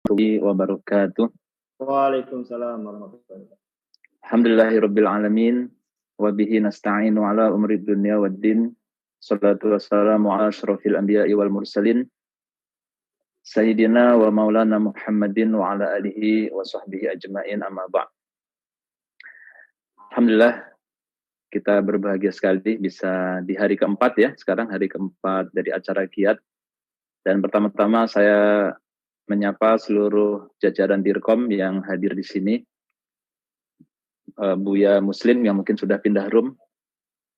warahmatullahi wabarakatuh. Waalaikumsalam warahmatullahi wabarakatuh. Alhamdulillahirabbil alamin wa bihi nasta'inu ala umri dunya waddin. Shalatu wassalamu ala asyrofil anbiya'i wal mursalin sayyidina wa maulana Muhammadin wa ala alihi wa sahbihi ajma'in, amma ba'd. Alhamdulillah, kita berbahagia sekali bisa di hari keempat ya, sekarang hari keempat dari acara Qiyad. Dan pertama-tama saya menyapa seluruh jajaran Dirkom yang hadir di sini, Buya Muslim yang mungkin sudah pindah room,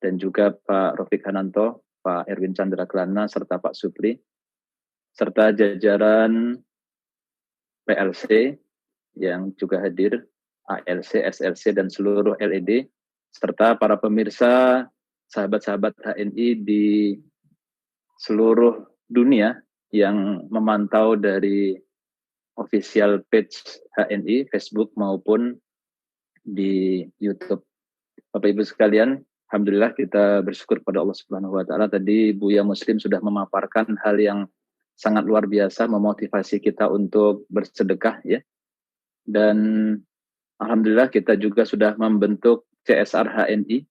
dan juga Pak Rofik Hananto, Pak Erwin Chandra Kelana, serta Pak Supri, serta jajaran PLC yang juga hadir, ALC, SLC, dan seluruh LED, serta para pemirsa, sahabat-sahabat HNI di seluruh dunia yang memantau dari official page HNI, Facebook maupun di YouTube. Bapak Ibu sekalian, alhamdulillah kita bersyukur pada Allah Subhanahu wa taala. Tadi Buya Muslim sudah memaparkan hal yang sangat luar biasa, memotivasi kita untuk bersedekah ya. Dan alhamdulillah kita juga sudah membentuk CSR HNI,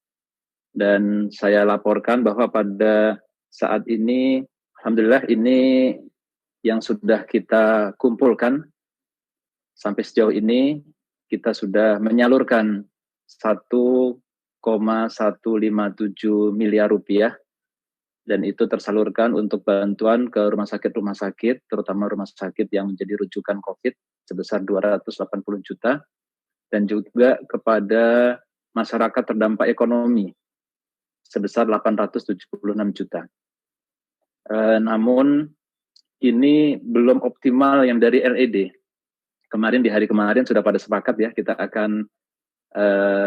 dan saya laporkan bahwa pada saat ini alhamdulillah ini yang sudah kita kumpulkan sampai sejauh ini, kita sudah menyalurkan 1,157 miliar rupiah, dan itu tersalurkan untuk bantuan ke rumah sakit, terutama rumah sakit yang menjadi rujukan COVID sebesar 280 juta, dan juga kepada masyarakat terdampak ekonomi sebesar 876 juta. Namun ini belum optimal yang dari LED. Kemarin di hari kemarin sudah pada sepakat ya, kita akan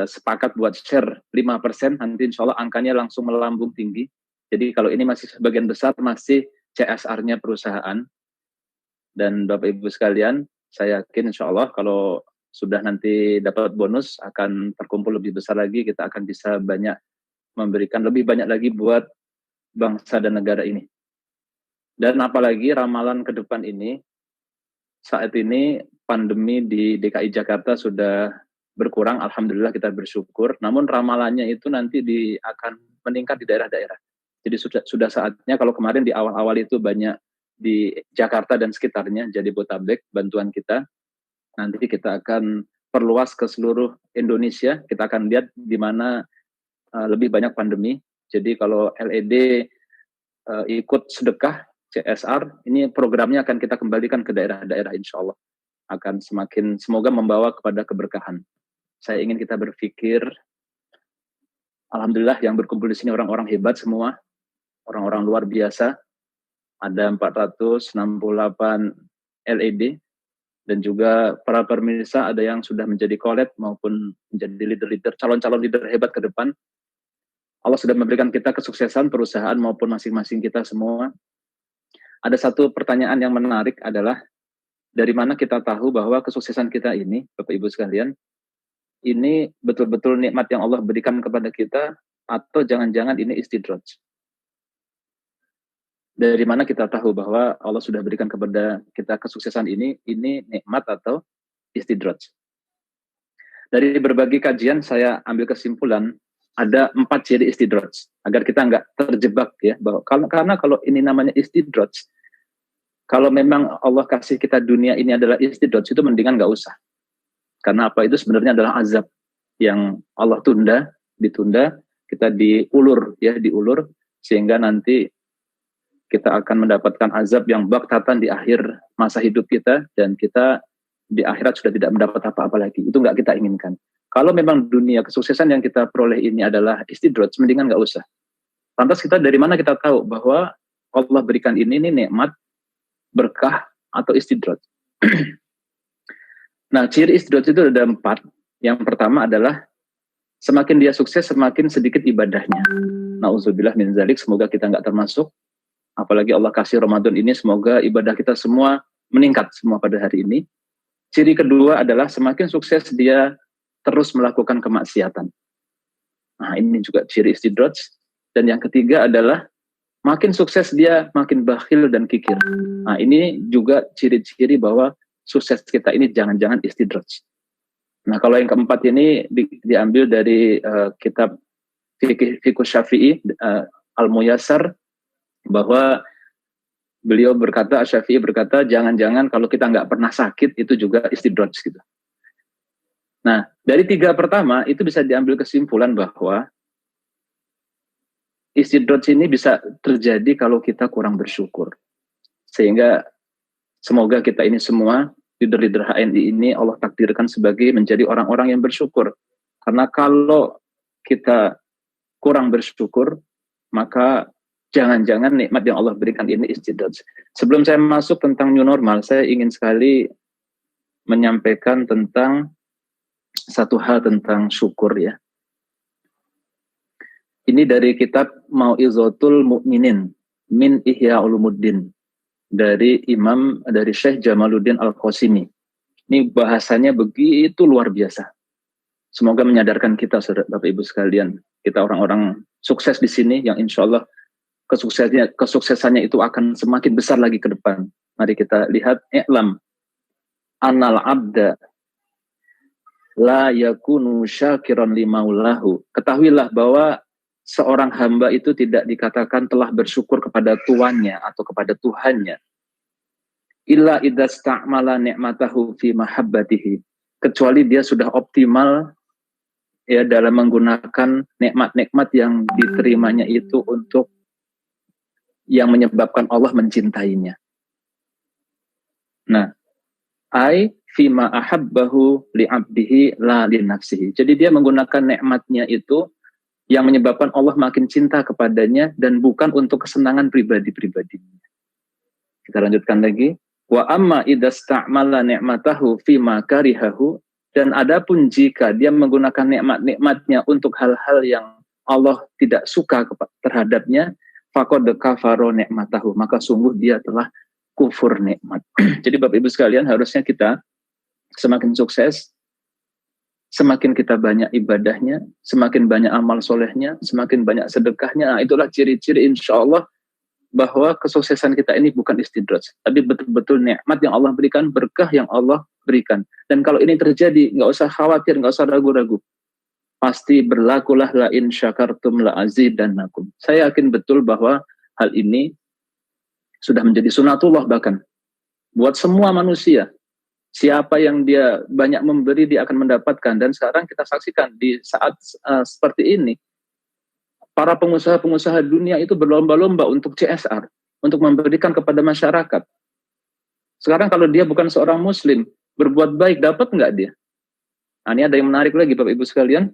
sepakat buat share 5%, nanti insya Allah angkanya langsung melambung tinggi. Jadi kalau ini masih sebagian besar masih CSR-nya perusahaan. Dan Bapak Ibu sekalian, saya yakin insya Allah kalau sudah nanti dapat bonus akan terkumpul lebih besar lagi, kita akan bisa banyak memberikan lebih banyak lagi buat bangsa dan negara ini. Dan apalagi ramalan ke depan ini, saat ini pandemi di DKI Jakarta sudah berkurang, alhamdulillah kita bersyukur. Namun ramalannya itu nanti akan meningkat di daerah-daerah. Jadi sudah saatnya, kalau kemarin di awal-awal itu banyak di Jakarta dan sekitarnya, jadi Botabek bantuan kita. Nanti kita akan perluas ke seluruh Indonesia. Kita akan lihat di mana lebih banyak pandemi. Jadi kalau LED ikut sedekah CSR, ini programnya akan kita kembalikan ke daerah-daerah, insya Allah akan semakin semoga membawa kepada keberkahan. Saya ingin kita berpikir, alhamdulillah yang berkumpul di sini orang-orang hebat semua, orang-orang luar biasa. Ada 468 LED, dan juga para pemirsa ada yang sudah menjadi collab maupun menjadi leader-leader, calon-calon leader hebat ke depan. Allah sudah memberikan kita kesuksesan perusahaan maupun masing-masing kita semua. Ada satu pertanyaan yang menarik adalah, dari mana kita tahu bahwa kesuksesan kita ini, Bapak Ibu sekalian, ini betul-betul nikmat yang Allah berikan kepada kita, atau jangan-jangan ini istidraj? Dari mana kita tahu bahwa Allah sudah berikan kepada kita kesuksesan ini nikmat atau istidraj? Dari berbagai kajian saya ambil kesimpulan, ada 4 ciri istidraj, agar kita nggak terjebak ya, bahwa karena kalau ini namanya istidraj, kalau memang Allah kasih kita dunia ini adalah istidraj, itu mendingan nggak usah. Karena apa? Itu sebenarnya adalah azab yang Allah ditunda, kita diulur sehingga nanti kita akan mendapatkan azab yang baktatan di akhir masa hidup kita, dan kita di akhirat sudah tidak mendapat apa-apa lagi. Itu nggak kita inginkan. Kalau memang dunia kesuksesan yang kita peroleh ini adalah istidraj, mendingan nggak usah. Lantas kita dari mana kita tahu bahwa Allah berikan ini nikmat, berkah, atau istidraj? Nah, ciri istidraj itu ada 4. Yang pertama adalah semakin dia sukses, semakin sedikit ibadahnya. Nauzubillah min dzalik, semoga kita nggak termasuk. Apalagi Allah kasih Ramadan ini, semoga ibadah kita semua meningkat semua pada hari ini. Ciri kedua adalah semakin sukses dia terus melakukan kemaksiatan. Nah, ini juga ciri istidraj. Dan yang ketiga adalah makin sukses dia makin bakhil dan kikir. Nah, ini juga ciri-ciri bahwa sukses kita ini jangan-jangan istidraj. Nah, kalau yang keempat ini diambil dari kitab Fiqh Syafi'i Al-Muyassar, bahwa beliau berkata, Syafi'i berkata, jangan-jangan kalau kita nggak pernah sakit itu juga istidraj gitu. Nah, dari tiga pertama itu bisa diambil kesimpulan bahwa istidraj ini bisa terjadi kalau kita kurang bersyukur. Sehingga semoga kita ini semua, leader-leader HNI ini Allah takdirkan sebagai menjadi orang-orang yang bersyukur. Karena kalau kita kurang bersyukur, maka jangan-jangan nikmat yang Allah berikan ini istidraj. Sebelum saya masuk tentang new normal, saya ingin sekali menyampaikan tentang satu hal tentang syukur ya. Ini dari kitab Mau'izatul Mu'minin min Ihya Ulumuddin dari Syekh Jamaluddin Al-Qasimi. Ini bahasanya begitu luar biasa. Semoga menyadarkan kita, saudara Bapak Ibu sekalian, kita orang-orang sukses di sini yang insya Allah kesuksesannya itu akan semakin besar lagi ke depan. Mari kita lihat, i'lam annal abda la yakunu syakiran limaulahu. Ketahuilah bahwa seorang hamba itu tidak dikatakan telah bersyukur kepada tuannya atau kepada Tuhannya. Illa idza sta'mala ni'matahu fi mahabbatihi. Kecuali dia sudah optimal ya dalam menggunakan nikmat-nikmat yang diterimanya itu untuk yang menyebabkan Allah mencintainya. Nah, ai fima ahabbahu li'abdihi la li nafsihi. Jadi dia menggunakan nikmatnya itu yang menyebabkan Allah makin cinta kepadanya dan bukan untuk kesenangan pribadi-pribadinya. Kita lanjutkan lagi. Wa amma idza sta'mala ni'matahu fima karihahu, dan adapun jika dia menggunakan nikmat-nikmatnya untuk hal-hal yang Allah tidak suka terhadapnya, faqad kafara ni'matahu, maka sungguh dia telah kufur nikmat. Jadi Bapak Ibu sekalian, harusnya kita semakin sukses, semakin kita banyak ibadahnya, semakin banyak amal solehnya, semakin banyak sedekahnya. Nah, itulah ciri-ciri insya Allah bahwa kesuksesan kita ini bukan istidraj, tapi betul-betul nikmat yang Allah berikan, berkah yang Allah berikan. Dan kalau ini terjadi, nggak usah khawatir, nggak usah ragu-ragu. Pasti berlakulah la in syakartum la azidannakum. Saya yakin betul bahwa hal ini sudah menjadi sunatullah bahkan buat semua manusia. Siapa yang dia banyak memberi, dia akan mendapatkan. Dan sekarang kita saksikan di saat seperti ini, para pengusaha-pengusaha dunia itu berlomba-lomba untuk CSR, untuk memberikan kepada masyarakat. Sekarang kalau dia bukan seorang muslim, berbuat baik, dapat nggak dia? Nah, ini ada yang menarik lagi Bapak Ibu sekalian.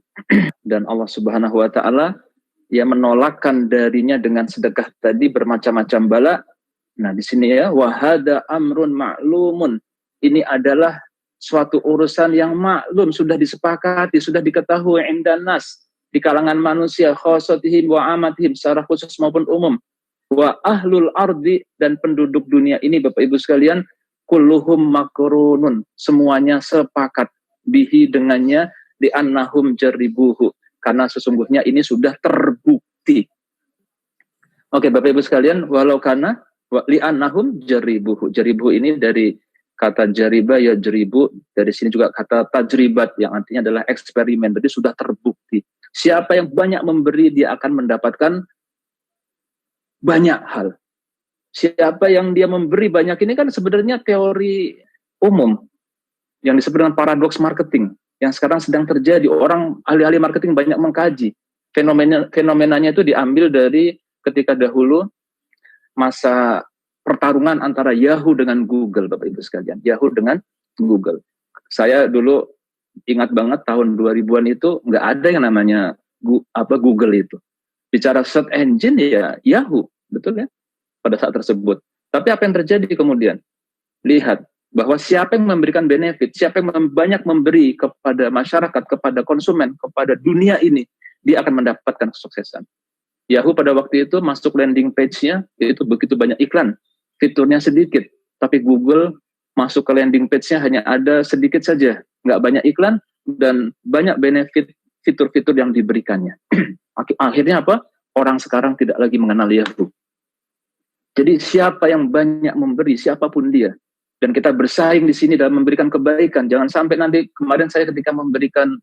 Dan Allah Subhanahu wa Ta'ala yang menolakkan darinya dengan sedekah tadi bermacam-macam bala. Nah, di sini ya, wahada amrun ma'lumun. Ini adalah suatu urusan yang maklum, sudah disepakati, sudah diketahui indan nas, di kalangan manusia, khosatihim wa amatihim, secara khusus maupun umum. Wa ahlul ardi, dan penduduk dunia ini Bapak Ibu sekalian, kulluhum makrunun, semuanya sepakat bihi dengannya, di annahum jaribuhu, karena sesungguhnya ini sudah terbukti. Oke Bapak Ibu sekalian, walau kana li annahum jaribuhu. Jaribuhu ini dari kata jariba ya jeribu, dari sini juga kata tajribat yang artinya adalah eksperimen. Jadi sudah terbukti. Siapa yang banyak memberi, dia akan mendapatkan banyak hal. Siapa yang dia memberi banyak, ini kan sebenarnya teori umum yang disebut dengan paradoks marketing yang sekarang sedang terjadi. Orang ahli-ahli marketing banyak mengkaji. Fenomenanya itu diambil dari ketika dahulu masa pertarungan antara Yahoo dengan Google, Bapak Ibu sekalian. Yahoo dengan Google. Saya dulu ingat banget tahun 2000-an itu nggak ada yang namanya Google itu. Bicara search engine ya Yahoo, betul ya? Pada saat tersebut. Tapi apa yang terjadi kemudian? Lihat bahwa siapa yang memberikan benefit, siapa yang banyak memberi kepada masyarakat, kepada konsumen, kepada dunia ini, dia akan mendapatkan kesuksesan. Yahoo pada waktu itu masuk landing page-nya itu begitu banyak iklan. Fiturnya sedikit, tapi Google masuk ke landing page-nya hanya ada sedikit saja, nggak banyak iklan dan banyak benefit fitur-fitur yang diberikannya. Akhirnya apa? Orang sekarang tidak lagi mengenal Yahoo. Jadi siapa yang banyak memberi, siapapun dia, Dan kita bersaing di sini dalam memberikan kebaikan. Jangan sampai nanti, kemarin saya ketika memberikan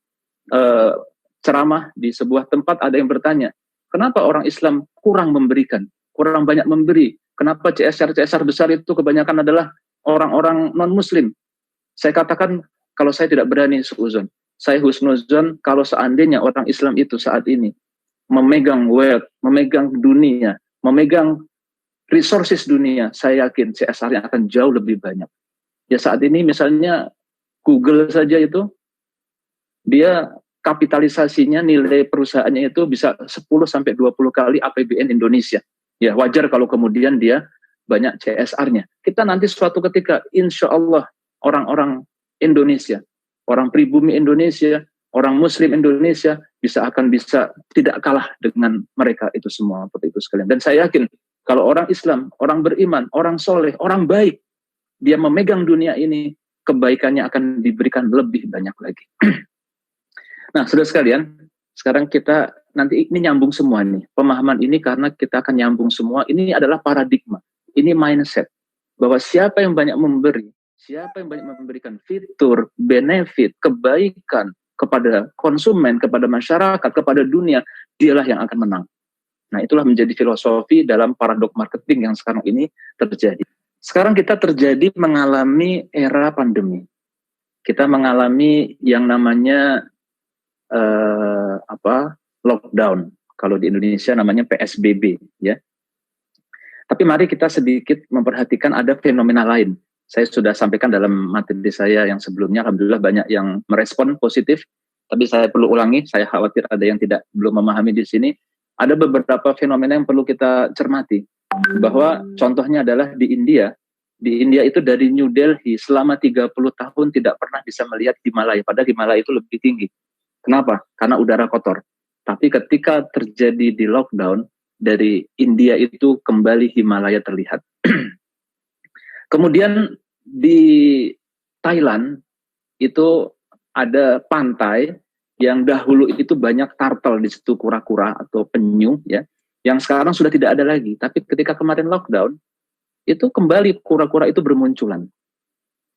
ceramah di sebuah tempat, ada yang bertanya, kenapa orang Islam kurang memberikan, kurang banyak memberi? Kenapa CSR besar itu kebanyakan adalah orang-orang non-Muslim? Saya katakan, kalau saya tidak berani suuzon, saya husnuzon kalau seandainya orang Islam itu saat ini memegang wealth, memegang dunia, memegang resources dunia, saya yakin CSR-nya akan jauh lebih banyak. Ya saat ini misalnya Google saja itu, dia kapitalisasinya, nilai perusahaannya itu bisa 10-20 kali APBN Indonesia. Ya wajar kalau kemudian dia banyak CSR-nya. Kita nanti suatu ketika, insya Allah, orang-orang Indonesia, orang pribumi Indonesia, orang Muslim Indonesia bisa tidak kalah dengan mereka itu semua, seperti itu sekalian. Dan saya yakin kalau orang Islam, orang beriman, orang soleh, orang baik, dia memegang dunia ini, kebaikannya akan diberikan lebih banyak lagi. Nah, saudara sekalian, sekarang kita nanti ini nyambung semua nih. Pemahaman ini karena kita akan nyambung semua, ini adalah paradigma, ini mindset. Bahwa siapa yang banyak memberi, siapa yang banyak memberikan fitur, benefit, kebaikan kepada konsumen, kepada masyarakat, kepada dunia, dialah yang akan menang. Nah, itulah menjadi filosofi dalam paradok marketing yang sekarang ini terjadi. Sekarang kita mengalami era pandemi. Kita mengalami yang namanya lockdown. Kalau di Indonesia namanya PSBB, ya. Tapi mari kita sedikit memperhatikan ada fenomena lain. Saya sudah sampaikan dalam materi saya yang sebelumnya, alhamdulillah banyak yang merespon positif. Tapi saya perlu ulangi, saya khawatir ada yang belum memahami di sini. Ada beberapa fenomena yang perlu kita cermati. Bahwa contohnya adalah di India. Di India itu dari New Delhi selama 30 tahun tidak pernah bisa melihat Himalaya. Padahal Himalaya itu lebih tinggi. Kenapa? Karena udara kotor. Tapi ketika terjadi di lockdown, dari India itu kembali Himalaya terlihat. Kemudian di Thailand itu ada pantai yang dahulu itu banyak turtle di situ, kura-kura atau penyu, ya, yang sekarang sudah tidak ada lagi. Tapi ketika kemarin lockdown, itu kembali kura-kura itu bermunculan.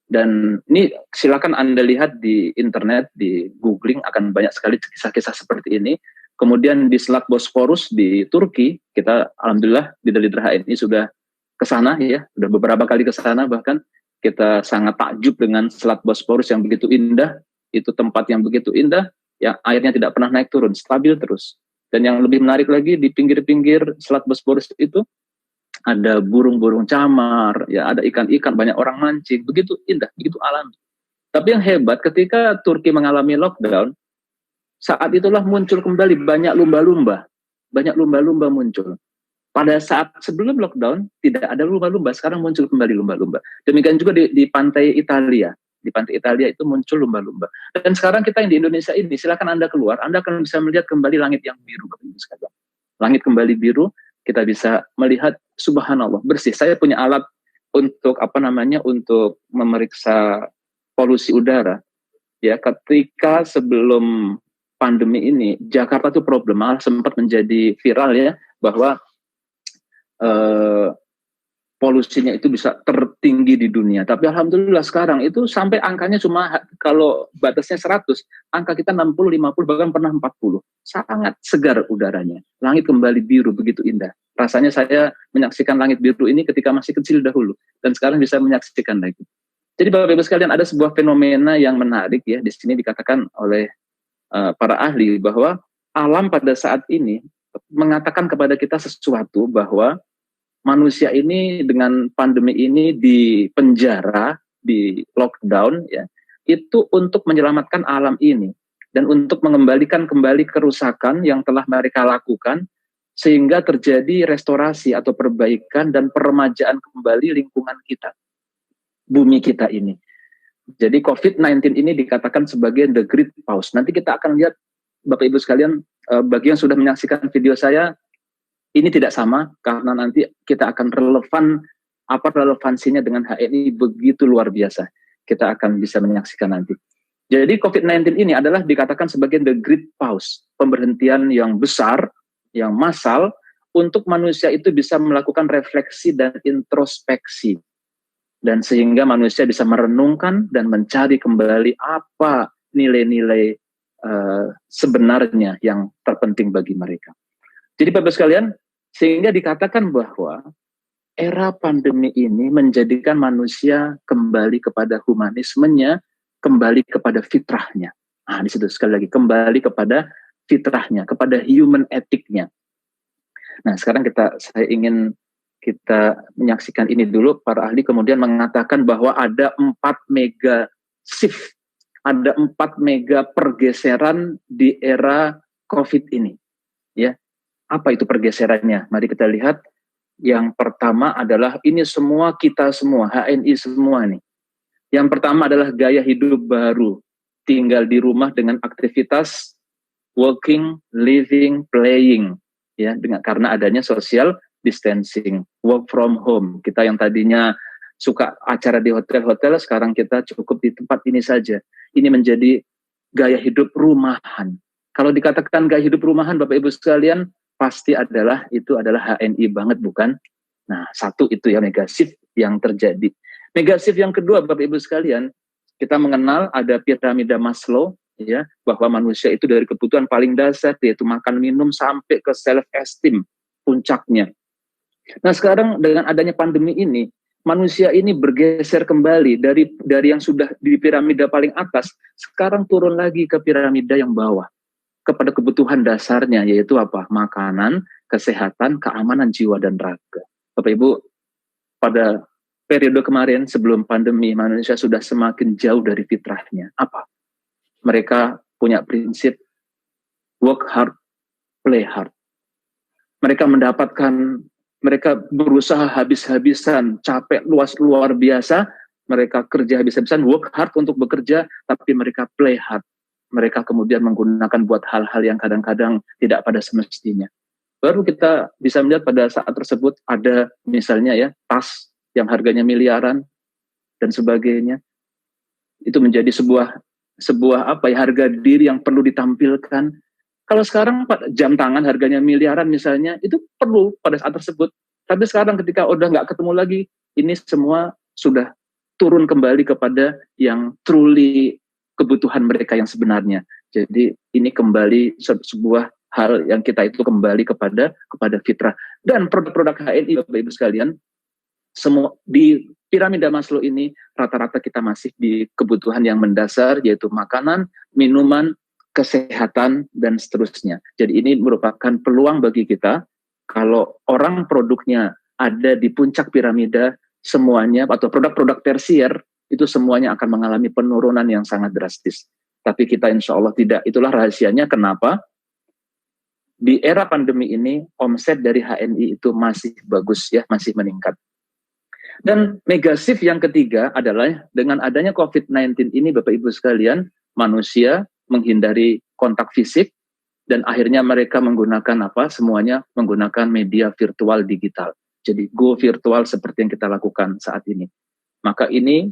Dan ini silakan Anda lihat di internet, di googling, akan banyak sekali kisah-kisah seperti ini. Kemudian di Selat Bosporus di Turki, kita alhamdulillah di Dalidra HNI sudah ke sana, ya, sudah beberapa kali ke sana, bahkan kita sangat takjub dengan Selat Bosporus yang begitu indah. Itu tempat yang begitu indah, yang airnya tidak pernah naik turun, stabil terus. Dan yang lebih menarik lagi, di pinggir-pinggir Selat Bosporus itu ada burung-burung camar, ya, ada ikan-ikan, banyak orang mancing, begitu indah, begitu alami. Tapi yang hebat, ketika Turki mengalami lockdown, saat itulah muncul kembali banyak lumba-lumba muncul. Pada saat sebelum lockdown tidak ada lumba-lumba, sekarang muncul kembali lumba-lumba. Demikian juga di pantai Italia. Di pantai Italia itu muncul lumba-lumba. Dan sekarang kita yang di Indonesia ini, silakan Anda keluar, Anda akan bisa melihat kembali langit yang biru. Langit kembali biru, kita bisa melihat subhanallah bersih. Saya punya alat untuk untuk memeriksa polusi udara. Ya, ketika sebelum pandemi ini Jakarta itu problem, sempat menjadi viral, ya, bahwa polusinya itu bisa tertinggi di dunia. Tapi alhamdulillah sekarang itu sampai angkanya cuma, kalau batasnya 100, angka kita 60, 50, bahkan pernah 40. Sangat segar udaranya. Langit kembali biru, begitu indah. Rasanya saya menyaksikan langit biru ini ketika masih kecil dahulu. Dan sekarang bisa menyaksikan lagi. Jadi Bapak Ibu sekalian, ada sebuah fenomena yang menarik, ya. Di sini dikatakan oleh para ahli bahwa alam pada saat ini mengatakan kepada kita sesuatu, bahwa manusia ini dengan pandemi ini di penjara, di lockdown, ya, itu untuk menyelamatkan alam ini dan untuk mengembalikan kembali kerusakan yang telah mereka lakukan, sehingga terjadi restorasi atau perbaikan dan peremajaan kembali lingkungan kita, bumi kita ini. Jadi COVID-19 ini dikatakan sebagai the great pause. Nanti kita akan lihat, Bapak Ibu sekalian, bagi yang sudah menyaksikan video saya, ini tidak sama, karena nanti kita akan relevansinya dengan HNI begitu luar biasa. Kita akan bisa menyaksikan nanti. Jadi COVID-19 ini adalah dikatakan sebagai the great pause, pemberhentian yang besar, yang massal, untuk manusia itu bisa melakukan refleksi dan introspeksi. Dan sehingga manusia bisa merenungkan dan mencari kembali apa nilai-nilai sebenarnya yang terpenting bagi mereka. Jadi Bapak sekalian, sehingga dikatakan bahwa era pandemi ini menjadikan manusia kembali kepada humanismenya, kembali kepada fitrahnya. Di situ sekali lagi, kembali kepada fitrahnya, kepada human ethicnya. Nah, sekarang saya ingin kita menyaksikan ini dulu. Para ahli kemudian mengatakan bahwa ada 4 mega shift, ada 4 mega pergeseran di era COVID ini. Ya, apa itu pergeserannya? Mari kita lihat. Yang pertama adalah ini semua kita semua, HNI semua nih. Yang pertama adalah gaya hidup baru, tinggal di rumah dengan aktivitas working, living, playing, ya, karena adanya social distancing, work from home. Kita yang tadinya suka acara di hotel-hotel, sekarang kita cukup di tempat ini saja. Ini menjadi gaya hidup rumahan. Kalau dikatakan gaya hidup rumahan, Bapak Ibu sekalian, pasti itu adalah HNI banget, bukan? Nah, satu itu ya mega shift yang terjadi. Mega shift yang kedua, Bapak Ibu sekalian, kita mengenal ada piramida Maslow, ya, bahwa manusia itu dari kebutuhan paling dasar, yaitu makan minum sampai ke self esteem puncaknya. Nah, sekarang dengan adanya pandemi ini, manusia ini bergeser kembali dari yang sudah di piramida paling atas, sekarang turun lagi ke piramida yang bawah, kepada kebutuhan dasarnya, yaitu apa? Makanan, kesehatan, keamanan jiwa dan raga. Bapak Ibu, pada periode kemarin sebelum pandemi, manusia sudah semakin jauh dari fitrahnya. Apa? Mereka punya prinsip work hard, play hard. Mereka berusaha habis-habisan, capek luar biasa, mereka kerja habis-habisan, work hard untuk bekerja, tapi mereka play hard. Mereka kemudian menggunakan buat hal-hal yang kadang-kadang tidak pada semestinya. Baru kita bisa melihat pada saat tersebut ada misalnya ya tas yang harganya miliaran dan sebagainya. Itu menjadi sebuah harga diri yang perlu ditampilkan. Kalau sekarang jam tangan harganya miliaran misalnya, itu perlu pada saat tersebut. Tapi sekarang ketika udah nggak ketemu lagi, ini semua sudah turun kembali kepada yang truly kebutuhan mereka yang sebenarnya. Jadi ini kembali sebuah hal yang kita itu kembali kepada fitrah. Dan produk-produk HNI, Bapak Ibu sekalian, semua di piramida Maslow ini rata-rata kita masih di kebutuhan yang mendasar, yaitu makanan, minuman, kesehatan, dan seterusnya. Jadi ini merupakan peluang bagi kita, kalau orang produknya ada di puncak piramida, semuanya, atau produk-produk tersier, itu semuanya akan mengalami penurunan yang sangat drastis. Tapi kita insya Allah tidak. Itulah rahasianya kenapa di era pandemi ini omset dari HNI itu masih bagus ya, masih meningkat. Dan mega shift yang ketiga adalah dengan adanya COVID-19 ini, Bapak Ibu sekalian, manusia menghindari kontak fisik dan akhirnya mereka menggunakan apa? Semuanya menggunakan media virtual digital. Jadi go virtual seperti yang kita lakukan saat ini. Maka ini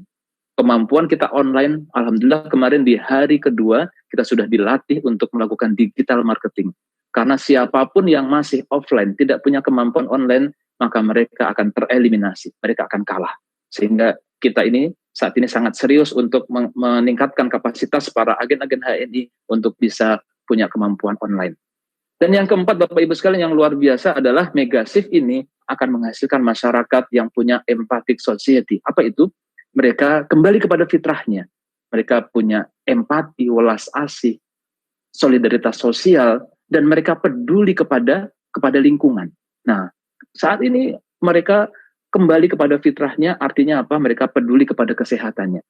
kemampuan kita online, alhamdulillah kemarin di hari kedua kita sudah dilatih untuk melakukan digital marketing. Karena siapapun yang masih offline, tidak punya kemampuan online, maka mereka akan tereliminasi, mereka akan kalah. Sehingga kita ini saat ini sangat serius untuk meningkatkan kapasitas para agen-agen HNI untuk bisa punya kemampuan online. Dan yang keempat, Bapak Ibu sekalian, yang luar biasa adalah mega shift ini akan menghasilkan masyarakat yang punya empathic society. Apa itu? Mereka kembali kepada fitrahnya. Mereka punya empati, welas asih, solidaritas sosial, dan mereka peduli kepada lingkungan. Nah, saat ini mereka kembali kepada fitrahnya, artinya apa? Mereka peduli kepada kesehatannya.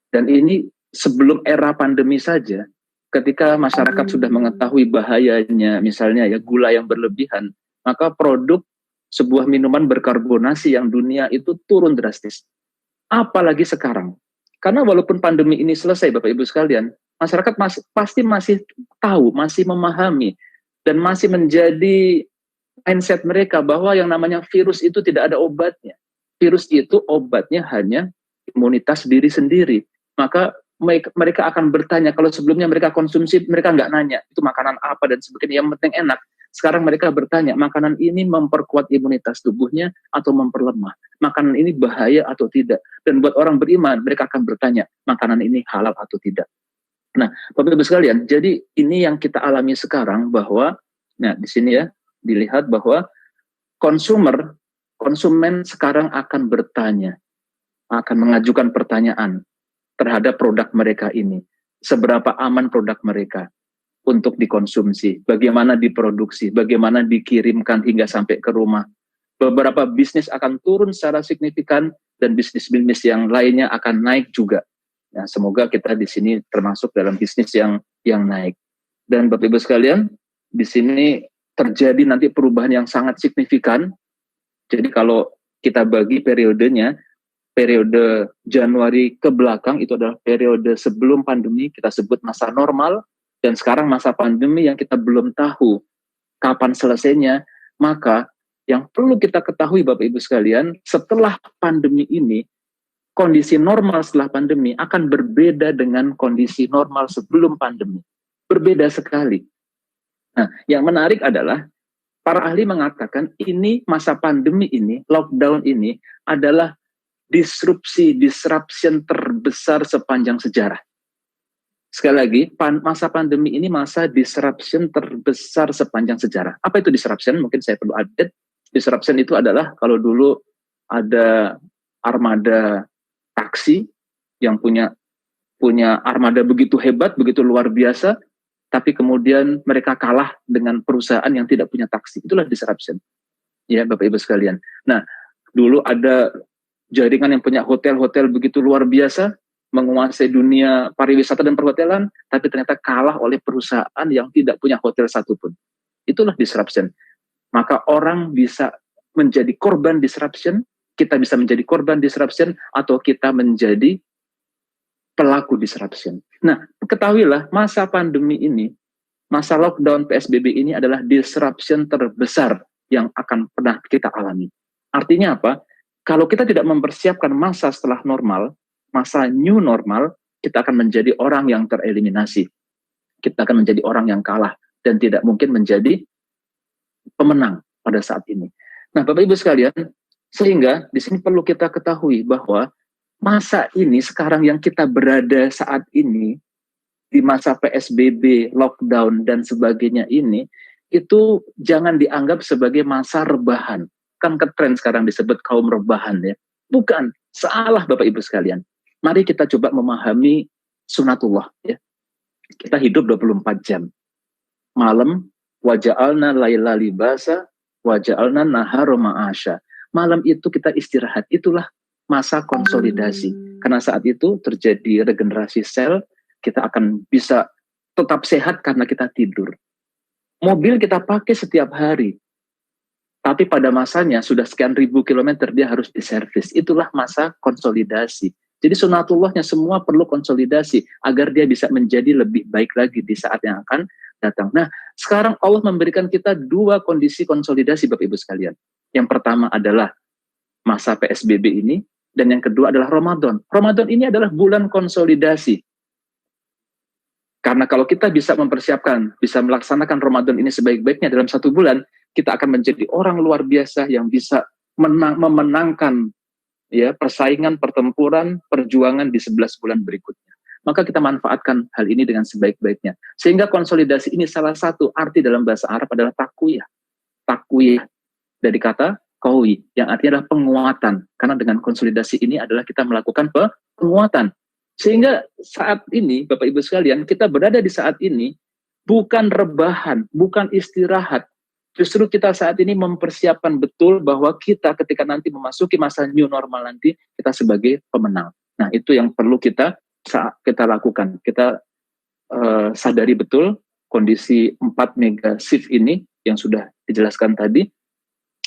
Dan ini sebelum era pandemi saja, ketika masyarakat sudah mengetahui bahayanya, misalnya ya gula yang berlebihan, maka produk sebuah minuman berkarbonasi yang dunia itu turun drastis. Apalagi sekarang. Karena walaupun pandemi ini selesai, Bapak Ibu sekalian, masyarakat pasti masih tahu, masih memahami, dan masih menjadi mindset mereka bahwa yang namanya virus itu tidak ada obatnya. Virus itu obatnya hanya imunitas diri sendiri. Maka mereka akan bertanya, kalau sebelumnya mereka konsumsi, mereka nggak nanya, itu makanan apa dan sebagainya, yang penting enak. Sekarang mereka bertanya, makanan ini memperkuat imunitas tubuhnya atau memperlemah? Makanan ini bahaya atau tidak? Dan buat orang beriman, mereka akan bertanya, makanan ini halal atau tidak? Nah, Bapak Ibu sekalian, jadi ini yang kita alami sekarang bahwa, nah di sini ya, dilihat bahwa konsumen sekarang akan bertanya, akan mengajukan pertanyaan terhadap produk mereka ini. Seberapa aman produk mereka untuk dikonsumsi, bagaimana diproduksi, bagaimana dikirimkan hingga sampai ke rumah. Beberapa bisnis akan turun secara signifikan dan bisnis-bisnis yang lainnya akan naik juga. Nah, semoga kita di sini termasuk dalam bisnis yang naik. Dan Bapak Ibu sekalian, di sini terjadi nanti perubahan yang sangat signifikan. Jadi kalau kita bagi periodenya, periode Januari ke belakang itu adalah periode sebelum pandemi, kita sebut masa normal, dan sekarang masa pandemi yang kita belum tahu kapan selesainya. Maka yang perlu kita ketahui Bapak Ibu sekalian, setelah pandemi ini, kondisi normal setelah pandemi akan berbeda dengan kondisi normal sebelum pandemi. Berbeda sekali. Nah, yang menarik adalah para ahli mengatakan ini masa pandemi ini, lockdown ini adalah disruption terbesar sepanjang sejarah. Sekali lagi, masa pandemi ini masa disruption terbesar sepanjang sejarah. Apa itu disruption? Mungkin saya perlu update. Disruption itu adalah kalau dulu ada armada taksi yang punya armada begitu hebat, begitu luar biasa, tapi kemudian mereka kalah dengan perusahaan yang tidak punya taksi. Itulah disruption. Ya, Bapak Ibu sekalian. Nah, dulu ada jaringan yang punya hotel-hotel begitu luar biasa, menguasai dunia pariwisata dan perhotelan, tapi ternyata kalah oleh perusahaan yang tidak punya hotel satupun. Itulah disruption. Maka orang bisa menjadi korban disruption, kita bisa menjadi korban disruption, atau kita menjadi pelaku disruption. Nah, ketahuilah masa pandemi ini, masa lockdown PSBB ini adalah disruption terbesar yang akan pernah kita alami. Artinya apa? Kalau kita tidak mempersiapkan masa setelah normal, masa new normal, kita akan menjadi orang yang tereliminasi. Kita akan menjadi orang yang kalah dan tidak mungkin menjadi pemenang pada saat ini. Nah, Bapak Ibu sekalian, sehingga di sini perlu kita ketahui bahwa masa ini sekarang yang kita berada saat ini, di masa PSBB, lockdown, dan sebagainya ini, itu jangan dianggap sebagai masa rebahan. Kan ketren sekarang disebut kaum rebahan ya. Bukan, salah Bapak Ibu sekalian. Mari kita coba memahami sunatullah ya. Kita hidup 24 jam. Malam, waja'alna laila libasa, waja'alna nahara ma'asya. Malam itu kita istirahat, itulah masa konsolidasi. Karena saat itu terjadi regenerasi sel, kita akan bisa tetap sehat karena kita tidur. Mobil kita pakai setiap hari, tapi pada masanya sudah sekian ribu kilometer dia harus diservis. Itulah masa konsolidasi. Jadi sunatullahnya semua perlu konsolidasi agar dia bisa menjadi lebih baik lagi di saat yang akan datang. Nah, sekarang Allah memberikan kita dua kondisi konsolidasi Bapak Ibu sekalian. Yang pertama adalah masa PSBB ini, dan yang kedua adalah Ramadan. Ramadan ini adalah bulan konsolidasi. Karena kalau kita bisa mempersiapkan, bisa melaksanakan Ramadan ini sebaik-baiknya dalam satu bulan, kita akan menjadi orang luar biasa yang bisa memenangkan ya persaingan, pertempuran, perjuangan di 11 bulan berikutnya. Maka kita manfaatkan hal ini dengan sebaik-baiknya. Sehingga konsolidasi ini salah satu arti dalam bahasa Arab adalah takwiyah. Takwiyah dari kata qawi, yang artinya adalah penguatan. Karena dengan konsolidasi ini adalah kita melakukan penguatan. Sehingga saat ini, Bapak Ibu sekalian, kita berada di saat ini bukan rebahan, bukan istirahat. Justru kita saat ini mempersiapkan betul bahwa kita ketika nanti memasuki masa new normal nanti, kita sebagai pemenang. Nah, itu yang perlu kita lakukan. Kita sadari betul kondisi 4 mega shift ini yang sudah dijelaskan tadi.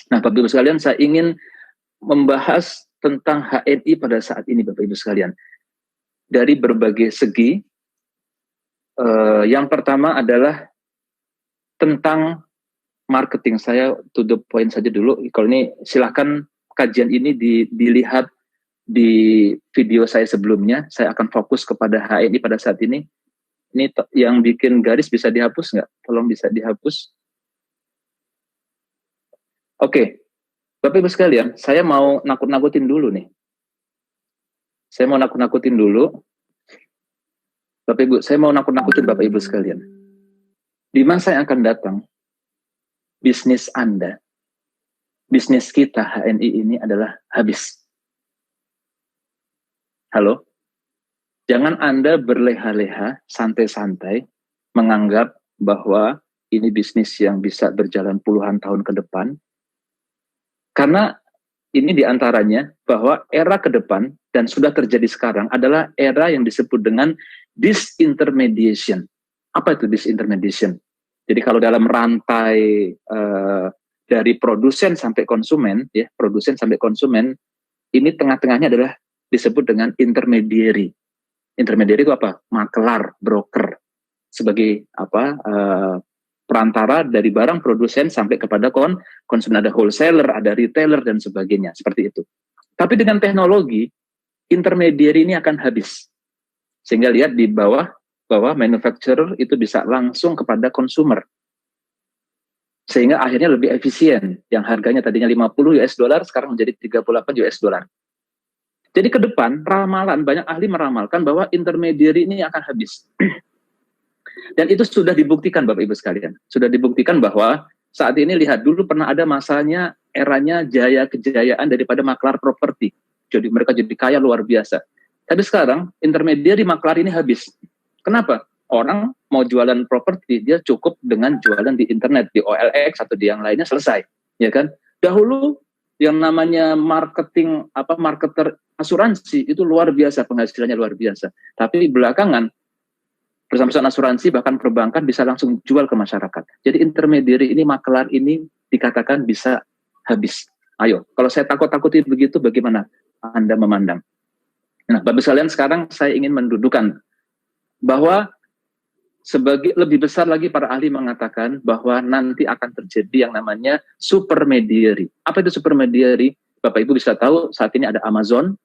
Nah, Bapak Ibu sekalian, saya ingin membahas tentang HNI pada saat ini, Bapak Ibu sekalian. Dari berbagai segi. Yang pertama adalah tentang marketing. Saya to the point saja dulu. Kalau ini silahkan kajian ini dilihat di video saya sebelumnya. Saya akan fokus kepada HNI pada saat ini. Ini yang bikin garis bisa dihapus nggak? Tolong bisa dihapus. Oke, Bapak Ibu sekalian, saya mau nakut-nakutin dulu nih. Saya mau nakut-nakutin dulu. Bapak Ibu, saya mau nakut-nakutin Bapak Ibu sekalian. Di masa yang akan datang, bisnis Anda, bisnis kita HNI ini adalah habis. Halo? Jangan Anda berleha-leha, santai-santai, menganggap bahwa ini bisnis yang bisa berjalan puluhan tahun ke depan. Karena ini diantaranya bahwa era ke depan, dan sudah terjadi sekarang, adalah era yang disebut dengan disintermediation. Apa itu disintermediation? Jadi kalau dalam rantai dari produsen sampai konsumen, ya produsen sampai konsumen, ini tengah-tengahnya adalah disebut dengan intermediary. Intermediary itu apa? Makelar, broker, sebagai apa? Perantara dari barang produsen sampai kepada konsumen. Ada wholesaler, ada retailer dan sebagainya, seperti itu. Tapi dengan teknologi, intermediary ini akan habis. Sehingga lihat di bawah bahwa manufacturer itu bisa langsung kepada consumer. Sehingga akhirnya lebih efisien. Yang harganya tadinya 50 US dollar sekarang menjadi 38 US dollar. Jadi ke depan ramalan, banyak ahli meramalkan bahwa intermediary ini akan habis. Dan itu sudah dibuktikan Bapak Ibu sekalian. Sudah dibuktikan bahwa saat ini lihat dulu pernah ada masanya eranya jaya kejayaan daripada maklar properti. Jadi mereka jadi kaya luar biasa. Tapi sekarang intermediary maklar ini habis. Kenapa? Orang mau jualan properti dia cukup dengan jualan di internet, di OLX atau di yang lainnya selesai, ya kan? Dahulu yang namanya marketer asuransi itu luar biasa, penghasilannya luar biasa. Tapi belakangan perusahaan asuransi bahkan perbankan bisa langsung jual ke masyarakat. Jadi intermediary ini, maklar ini dikatakan bisa habis. Ayo, kalau saya takut-takuti begitu, bagaimana Anda memandang? Nah, Bapak sekalian, sekarang saya ingin mendudukan bahwa sebagai lebih besar lagi para ahli mengatakan bahwa nanti akan terjadi yang namanya supermediary. Apa itu supermediary? Bapak Ibu bisa tahu saat ini ada Amazon,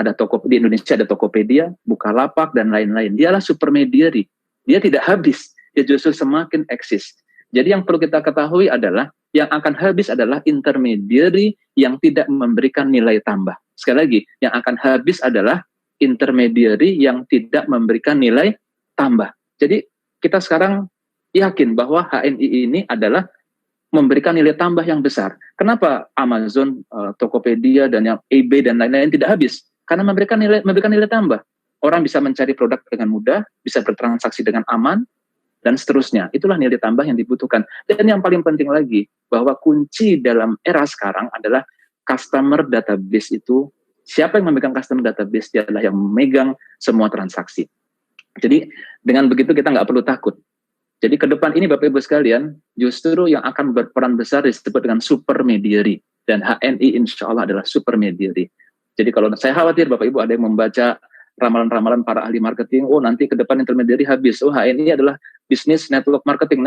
ada di Indonesia ada Tokopedia, Bukalapak dan lain-lain. Dialah supermediary. Dia tidak habis, dia justru semakin eksis. Jadi yang perlu kita ketahui adalah yang akan habis adalah intermediary yang tidak memberikan nilai tambah. Sekali lagi, yang akan habis adalah intermediary yang tidak memberikan nilai tambah. Jadi kita sekarang yakin bahwa HNI ini adalah memberikan nilai tambah yang besar. Kenapa Amazon, Tokopedia, dan yang eBay dan lain-lain tidak habis? Karena memberikan nilai tambah. Orang bisa mencari produk dengan mudah, bisa bertransaksi dengan aman, dan seterusnya. Itulah nilai tambah yang dibutuhkan. Dan yang paling penting lagi, bahwa kunci dalam era sekarang adalah customer database itu. Siapa yang memegang customer database? Dia adalah yang memegang semua transaksi. Jadi dengan begitu kita nggak perlu takut. Jadi ke depan ini Bapak Ibu sekalian, justru yang akan berperan besar disebut dengan supermediary. Dan HNI insya Allah adalah supermediary. Jadi kalau saya khawatir Bapak Ibu ada yang membaca ramalan-ramalan para ahli marketing, oh nanti ke depan intermediary habis, oh HNI adalah bisnis network marketing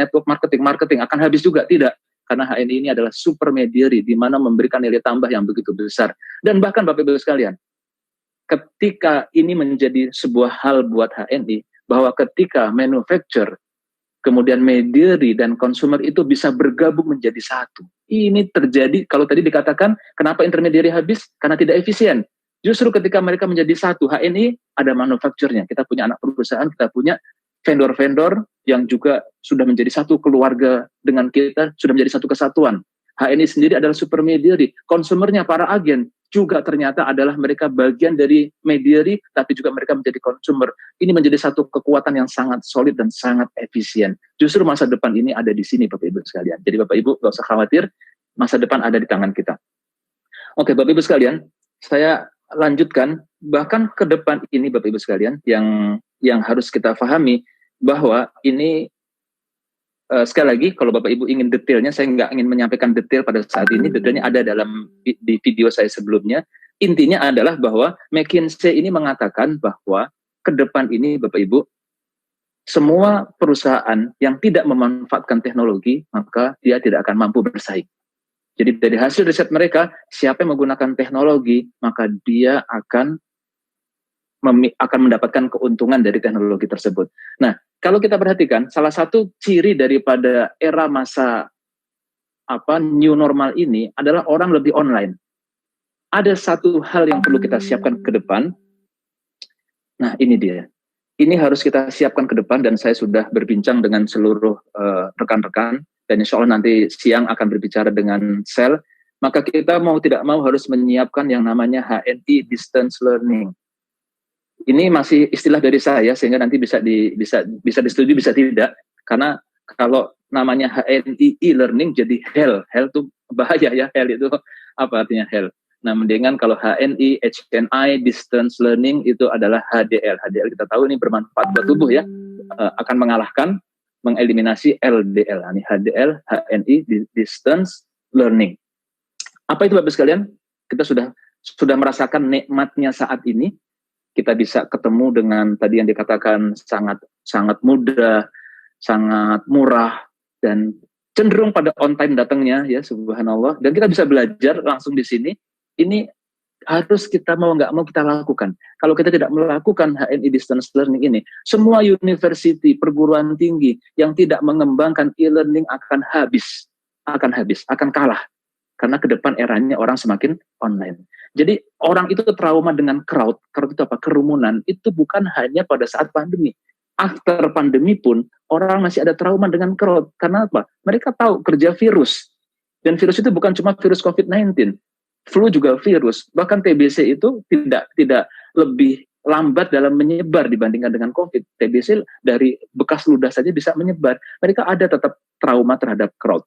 akan habis juga. Tidak, karena HNI ini adalah supermediary di mana memberikan nilai tambah yang begitu besar. Dan bahkan Bapak Ibu sekalian, ketika ini menjadi sebuah hal buat HNI, bahwa ketika manufacturer, kemudian mediary dan consumer itu bisa bergabung menjadi satu. Ini terjadi, kalau tadi dikatakan, kenapa intermediary habis? Karena tidak efisien. Justru ketika mereka menjadi satu, HNI ada manufakturnya. Kita punya anak perusahaan, kita punya vendor-vendor yang juga sudah menjadi satu keluarga dengan kita, sudah menjadi satu kesatuan. HNI sendiri adalah supermediary. Konsumernya, para agen, juga ternyata adalah mereka bagian dari mediary, tapi juga mereka menjadi consumer. Ini menjadi satu kekuatan yang sangat solid dan sangat efisien. Justru masa depan ini ada di sini, Bapak Ibu sekalian. Jadi Bapak Ibu nggak usah khawatir, masa depan ada di tangan kita. Oke, Bapak Ibu sekalian, saya lanjutkan. Bahkan ke depan ini, Bapak Ibu sekalian, yang harus kita pahami bahwa ini sekali lagi, kalau Bapak Ibu ingin detailnya, saya nggak ingin menyampaikan detail pada saat ini. Detailnya ada di video saya sebelumnya. Intinya adalah bahwa McKinsey ini mengatakan bahwa ke depan ini, Bapak Ibu, semua perusahaan yang tidak memanfaatkan teknologi, maka dia tidak akan mampu bersaing. Jadi dari hasil riset mereka, siapa yang menggunakan teknologi, maka dia akan mendapatkan keuntungan dari teknologi tersebut. Nah, kalau kita perhatikan, salah satu ciri daripada era masa new normal ini adalah orang lebih online. Ada satu hal yang perlu kita siapkan ke depan. Nah, ini dia. Ini harus kita siapkan ke depan, dan saya sudah berbincang dengan seluruh rekan-rekan, dan insya Allah nanti siang akan berbicara dengan sel. Maka kita mau tidak mau harus menyiapkan yang namanya HNI Distance Learning. Ini masih istilah dari saya, sehingga nanti bisa disetujui, bisa tidak. Karena kalau namanya HNI e-learning jadi hell itu bahaya ya, hell itu apa artinya hell? Nah, mendingan kalau HNI, HNI, Distance Learning itu adalah HDL. HDL kita tahu ini bermanfaat buat tubuh ya, akan mengeliminasi LDL. Ini HDL, HNI, Distance Learning. Apa itu Bapak sekalian? Kita sudah merasakan nikmatnya saat ini. Kita bisa ketemu dengan tadi yang dikatakan sangat mudah, sangat murah, dan cenderung pada on time datangnya ya, subhanallah. Dan kita bisa belajar langsung di sini. Ini harus kita mau nggak mau kita lakukan. Kalau kita tidak melakukan HNI Distance Learning ini, semua university, perguruan tinggi yang tidak mengembangkan e-learning akan kalah. Karena ke depan eranya orang semakin online. Jadi orang itu trauma dengan crowd itu apa? Kerumunan. Itu bukan hanya pada saat pandemi. After pandemi pun orang masih ada trauma dengan crowd. Karena apa? Mereka tahu kerja virus. Dan virus itu bukan cuma virus COVID-19. Flu juga virus. Bahkan TBC itu tidak lebih lambat dalam menyebar dibandingkan dengan COVID. TBC dari bekas ludah saja bisa menyebar. Mereka ada tetap trauma terhadap crowd.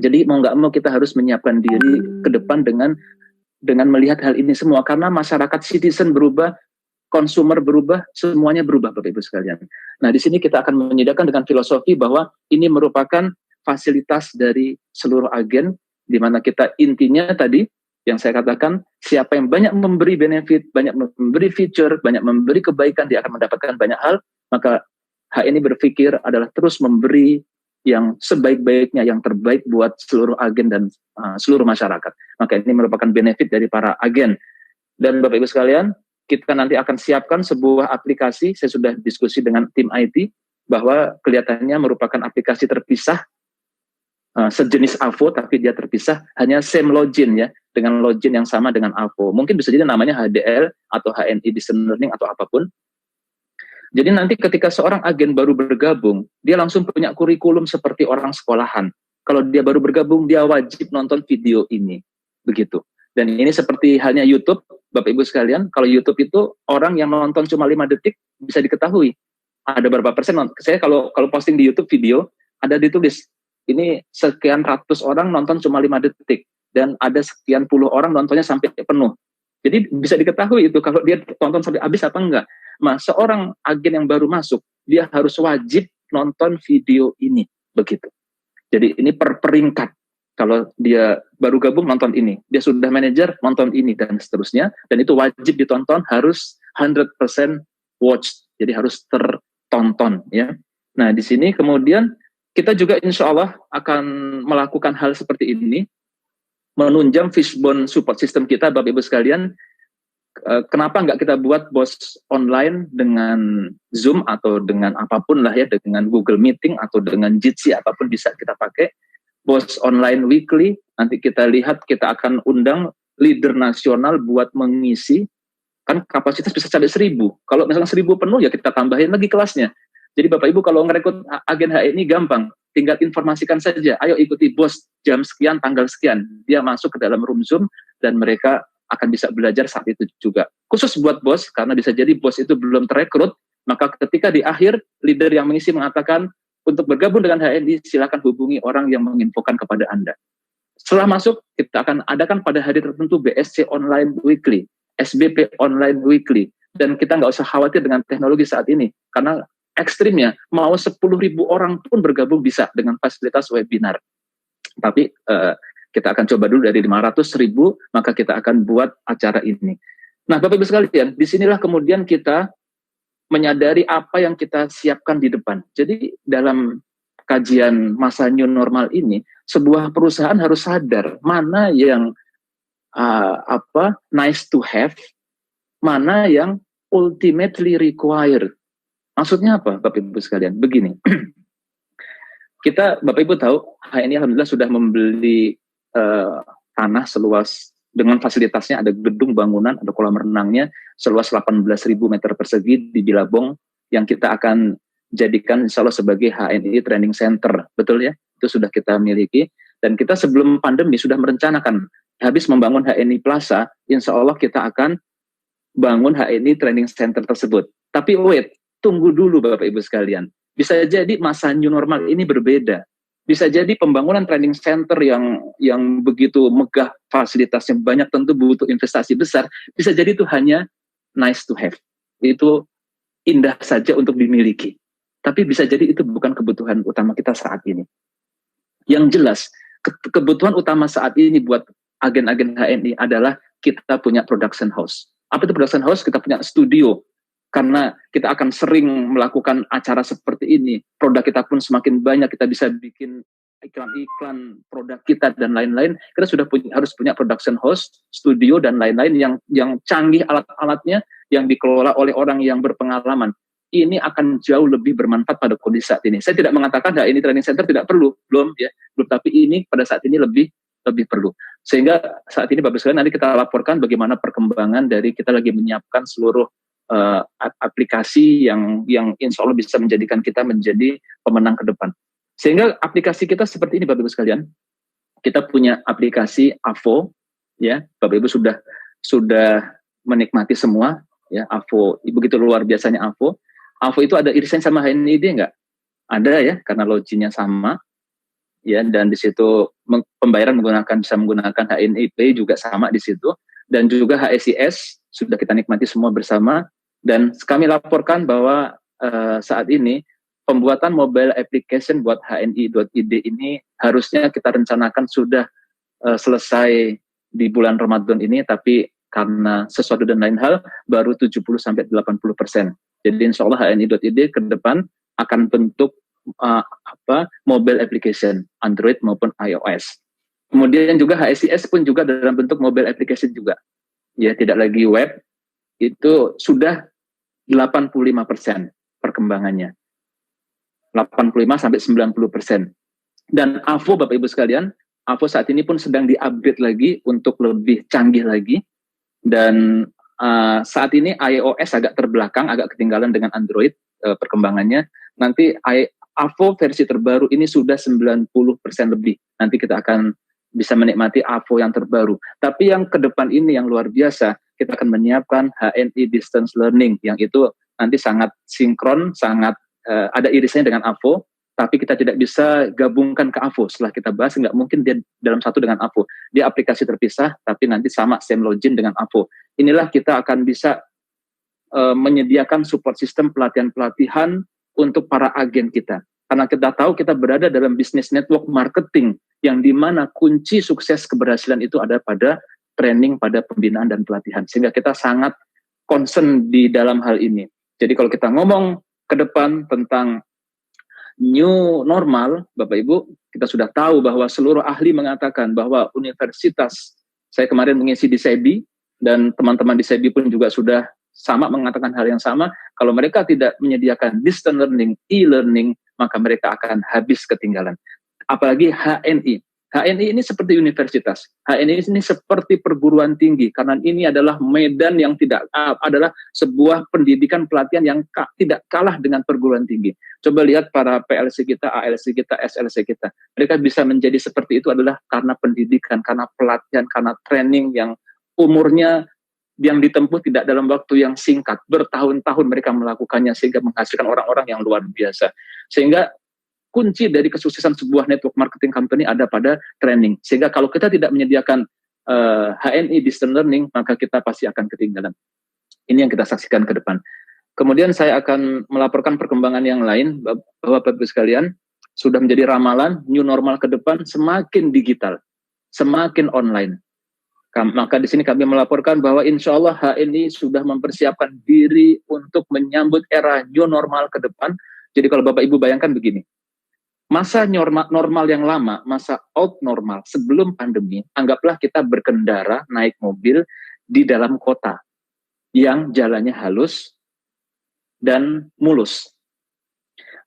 Jadi mau nggak mau kita harus menyiapkan diri ke depan dengan melihat hal ini semua, karena masyarakat citizen berubah, konsumer berubah, semuanya berubah Bapak Ibu sekalian. Nah, di sini kita akan menyediakan dengan filosofi bahwa ini merupakan fasilitas dari seluruh agen, di mana kita intinya tadi yang saya katakan, siapa yang banyak memberi benefit, banyak memberi feature, banyak memberi kebaikan, dia akan mendapatkan banyak hal. Maka HNI berpikir adalah terus memberi yang sebaik-baiknya, yang terbaik buat seluruh agen dan seluruh masyarakat. Maka ini merupakan benefit dari para agen. Dan Bapak Ibu sekalian, kita nanti akan siapkan sebuah aplikasi. Saya sudah diskusi dengan tim IT bahwa kelihatannya merupakan aplikasi terpisah, sejenis AVO tapi dia terpisah, hanya same login ya, dengan login yang sama dengan AVO. Mungkin bisa jadi namanya HDL atau HNI Distance Learning atau apapun. Jadi nanti ketika seorang agen baru bergabung, dia langsung punya kurikulum seperti orang sekolahan. Kalau dia baru bergabung, dia wajib nonton video ini. Begitu. Dan ini seperti halnya YouTube, Bapak Ibu sekalian, kalau YouTube itu orang yang nonton cuma 5 detik bisa diketahui. Ada berapa persen, saya kalau posting di YouTube video, ada ditulis, ini sekian ratus orang nonton cuma 5 detik. Dan ada sekian puluh orang nontonnya sampai penuh. Jadi bisa diketahui itu kalau dia tonton sampai habis apa enggak. Nah, seorang agen yang baru masuk, dia harus wajib nonton video ini. Begitu. Jadi ini per peringkat. Kalau dia baru gabung, nonton ini. Dia sudah manajer, nonton ini, dan seterusnya. Dan itu wajib ditonton, harus 100% watch. Jadi harus tertonton. Ya. Nah, di sini kemudian kita juga insya Allah akan melakukan hal seperti ini. Menunjang fishbone support system kita, Bapak Ibu sekalian. Kenapa nggak kita buat BOS online dengan Zoom atau dengan apapun lah ya, dengan Google Meeting atau dengan Jitsi, apapun bisa kita pakai. BOS online weekly, nanti kita lihat, kita akan undang leader nasional buat mengisi, kan kapasitas bisa sampai 1000. Kalau misalnya 1000 penuh, ya kita tambahin lagi kelasnya. Jadi Bapak Ibu kalau ngerekrut agen HNI gampang, tinggal informasikan saja, ayo ikuti BOS jam sekian, tanggal sekian. Dia masuk ke dalam room Zoom, dan mereka akan bisa belajar saat itu juga. Khusus buat BOS, karena bisa jadi BOS itu belum terekrut, maka ketika di akhir, leader yang mengisi mengatakan, untuk bergabung dengan HNI, silakan hubungi orang yang menginfokan kepada Anda. Setelah masuk, kita akan adakan pada hari tertentu BSC Online Weekly, SBP Online Weekly, dan kita nggak usah khawatir dengan teknologi saat ini, karena ekstrimnya, mau 10.000 orang pun bergabung bisa dengan fasilitas webinar. Tapi kita akan coba dulu dari 500.000, maka kita akan buat acara ini. Nah, Bapak Ibu sekalian, disinilah kemudian kita menyadari apa yang kita siapkan di depan. Jadi dalam kajian masa new normal ini, sebuah perusahaan harus sadar mana yang nice to have, mana yang ultimately required. Maksudnya apa, Bapak Ibu sekalian? Begini. Kita, Bapak Ibu tahu, HNI alhamdulillah sudah membeli tanah seluas dengan fasilitasnya, ada gedung bangunan, ada kolam renangnya seluas 18.000 meter persegi di Bilabong yang kita akan jadikan insya Allah sebagai HNI Training Center, betul ya? Itu sudah kita miliki, dan kita sebelum pandemi sudah merencanakan habis membangun HNI Plaza, insya Allah kita akan bangun HNI Training Center tersebut. Tapi wait, tunggu dulu Bapak Ibu sekalian. Bisa jadi masa new normal ini berbeda. Bisa jadi pembangunan training center yang begitu megah, fasilitasnya banyak, tentu butuh investasi besar. Bisa jadi itu hanya nice to have. Itu indah saja untuk dimiliki. Tapi bisa jadi itu bukan kebutuhan utama kita saat ini. Yang jelas, kebutuhan utama saat ini buat agen-agen HNI adalah kita punya production house. Apa itu production house? Kita punya studio. Karena kita akan sering melakukan acara seperti ini, produk kita pun semakin banyak, kita bisa bikin iklan-iklan produk kita dan lain-lain. Kita sudah harus punya production house, studio dan lain-lain yang canggih alat-alatnya, yang dikelola oleh orang yang berpengalaman. Ini akan jauh lebih bermanfaat pada kondisi saat ini. Saya tidak mengatakan ini training center tidak perlu, belum, tapi ini pada saat ini lebih perlu. Sehingga saat ini Bapak sekalian, nanti kita laporkan bagaimana perkembangan dari kita lagi menyiapkan seluruh aplikasi yang insya Allah bisa menjadikan kita menjadi pemenang ke depan. Sehingga aplikasi kita seperti ini Bapak Ibu sekalian. Kita punya aplikasi AVO, ya Bapak Ibu sudah menikmati semua, ya AVO. Begitu luar biasanya AVO. AVO itu ada irisan sama HNID enggak? Ada ya, karena loginnya sama. Ya, dan di situ pembayaran bisa menggunakan HNI Pay juga sama di situ, dan juga HSIS sudah kita nikmati semua bersama. Dan kami laporkan bahwa saat ini pembuatan mobile application buat HNI.id ini harusnya kita rencanakan sudah selesai di bulan Ramadan ini, tapi karena sesuatu dan lain hal baru 70-80%. Jadi insya Allah HNI.id ke depan akan bentuk mobile application Android maupun iOS. Kemudian juga HSIS pun juga dalam bentuk mobile application juga. Ya, tidak lagi web. Itu sudah 85% perkembangannya. 85-90%. Dan AVO Bapak Ibu sekalian, AVO saat ini pun sedang di-upgrade lagi untuk lebih canggih lagi. Dan saat ini iOS agak terbelakang, agak ketinggalan dengan Android perkembangannya. Nanti AVO versi terbaru ini sudah 90% lebih. Nanti kita akan bisa menikmati AVO yang terbaru. Tapi yang ke depan ini yang luar biasa, kita akan menyiapkan HNI Distance Learning, yang itu nanti sangat sinkron, sangat ada irisannya dengan AVO, tapi kita tidak bisa gabungkan ke AVO. Setelah kita bahas, nggak mungkin dia dalam satu dengan AVO. Dia aplikasi terpisah, tapi nanti sama same login dengan AVO. Inilah kita akan bisa menyediakan support sistem pelatihan-pelatihan untuk para agen kita. Karena kita tahu kita berada dalam bisnis network marketing, yang dimana kunci sukses keberhasilan itu ada pada training, pada pembinaan dan pelatihan. Sehingga kita sangat concern di dalam hal ini. Jadi kalau kita ngomong ke depan tentang new normal, Bapak Ibu, kita sudah tahu bahwa seluruh ahli mengatakan bahwa universitas, saya kemarin mengisi di SEBI, dan teman-teman di SEBI pun juga sudah sama mengatakan hal yang sama, kalau mereka tidak menyediakan distance learning, e-learning, maka mereka akan habis ketinggalan. Apalagi HNI. HNI ini seperti universitas. HNI ini seperti perguruan tinggi, karena ini adalah medan yang adalah sebuah pendidikan pelatihan yang tidak kalah dengan perguruan tinggi. Coba lihat para PLC kita, ALC kita, SLC kita. Mereka bisa menjadi seperti itu adalah karena pendidikan, karena pelatihan, karena training yang umurnya yang ditempuh tidak dalam waktu yang singkat. Bertahun-tahun mereka melakukannya sehingga menghasilkan orang-orang yang luar biasa. Sehingga kunci dari kesuksesan sebuah network marketing company ada pada training. Sehingga kalau kita tidak menyediakan HNI Distance Learning, maka kita pasti akan ketinggalan. Ini yang kita saksikan ke depan. Kemudian saya akan melaporkan perkembangan yang lain, bahwa Bapak-Ibu sekalian, sudah menjadi ramalan, new normal ke depan semakin digital, semakin online. Maka di sini kami melaporkan bahwa insya Allah HNI sudah mempersiapkan diri untuk menyambut era new normal ke depan. Jadi kalau Bapak Ibu bayangkan begini, masa normal yang lama, masa old normal sebelum pandemi, anggaplah kita berkendara naik mobil di dalam kota yang jalannya halus dan mulus.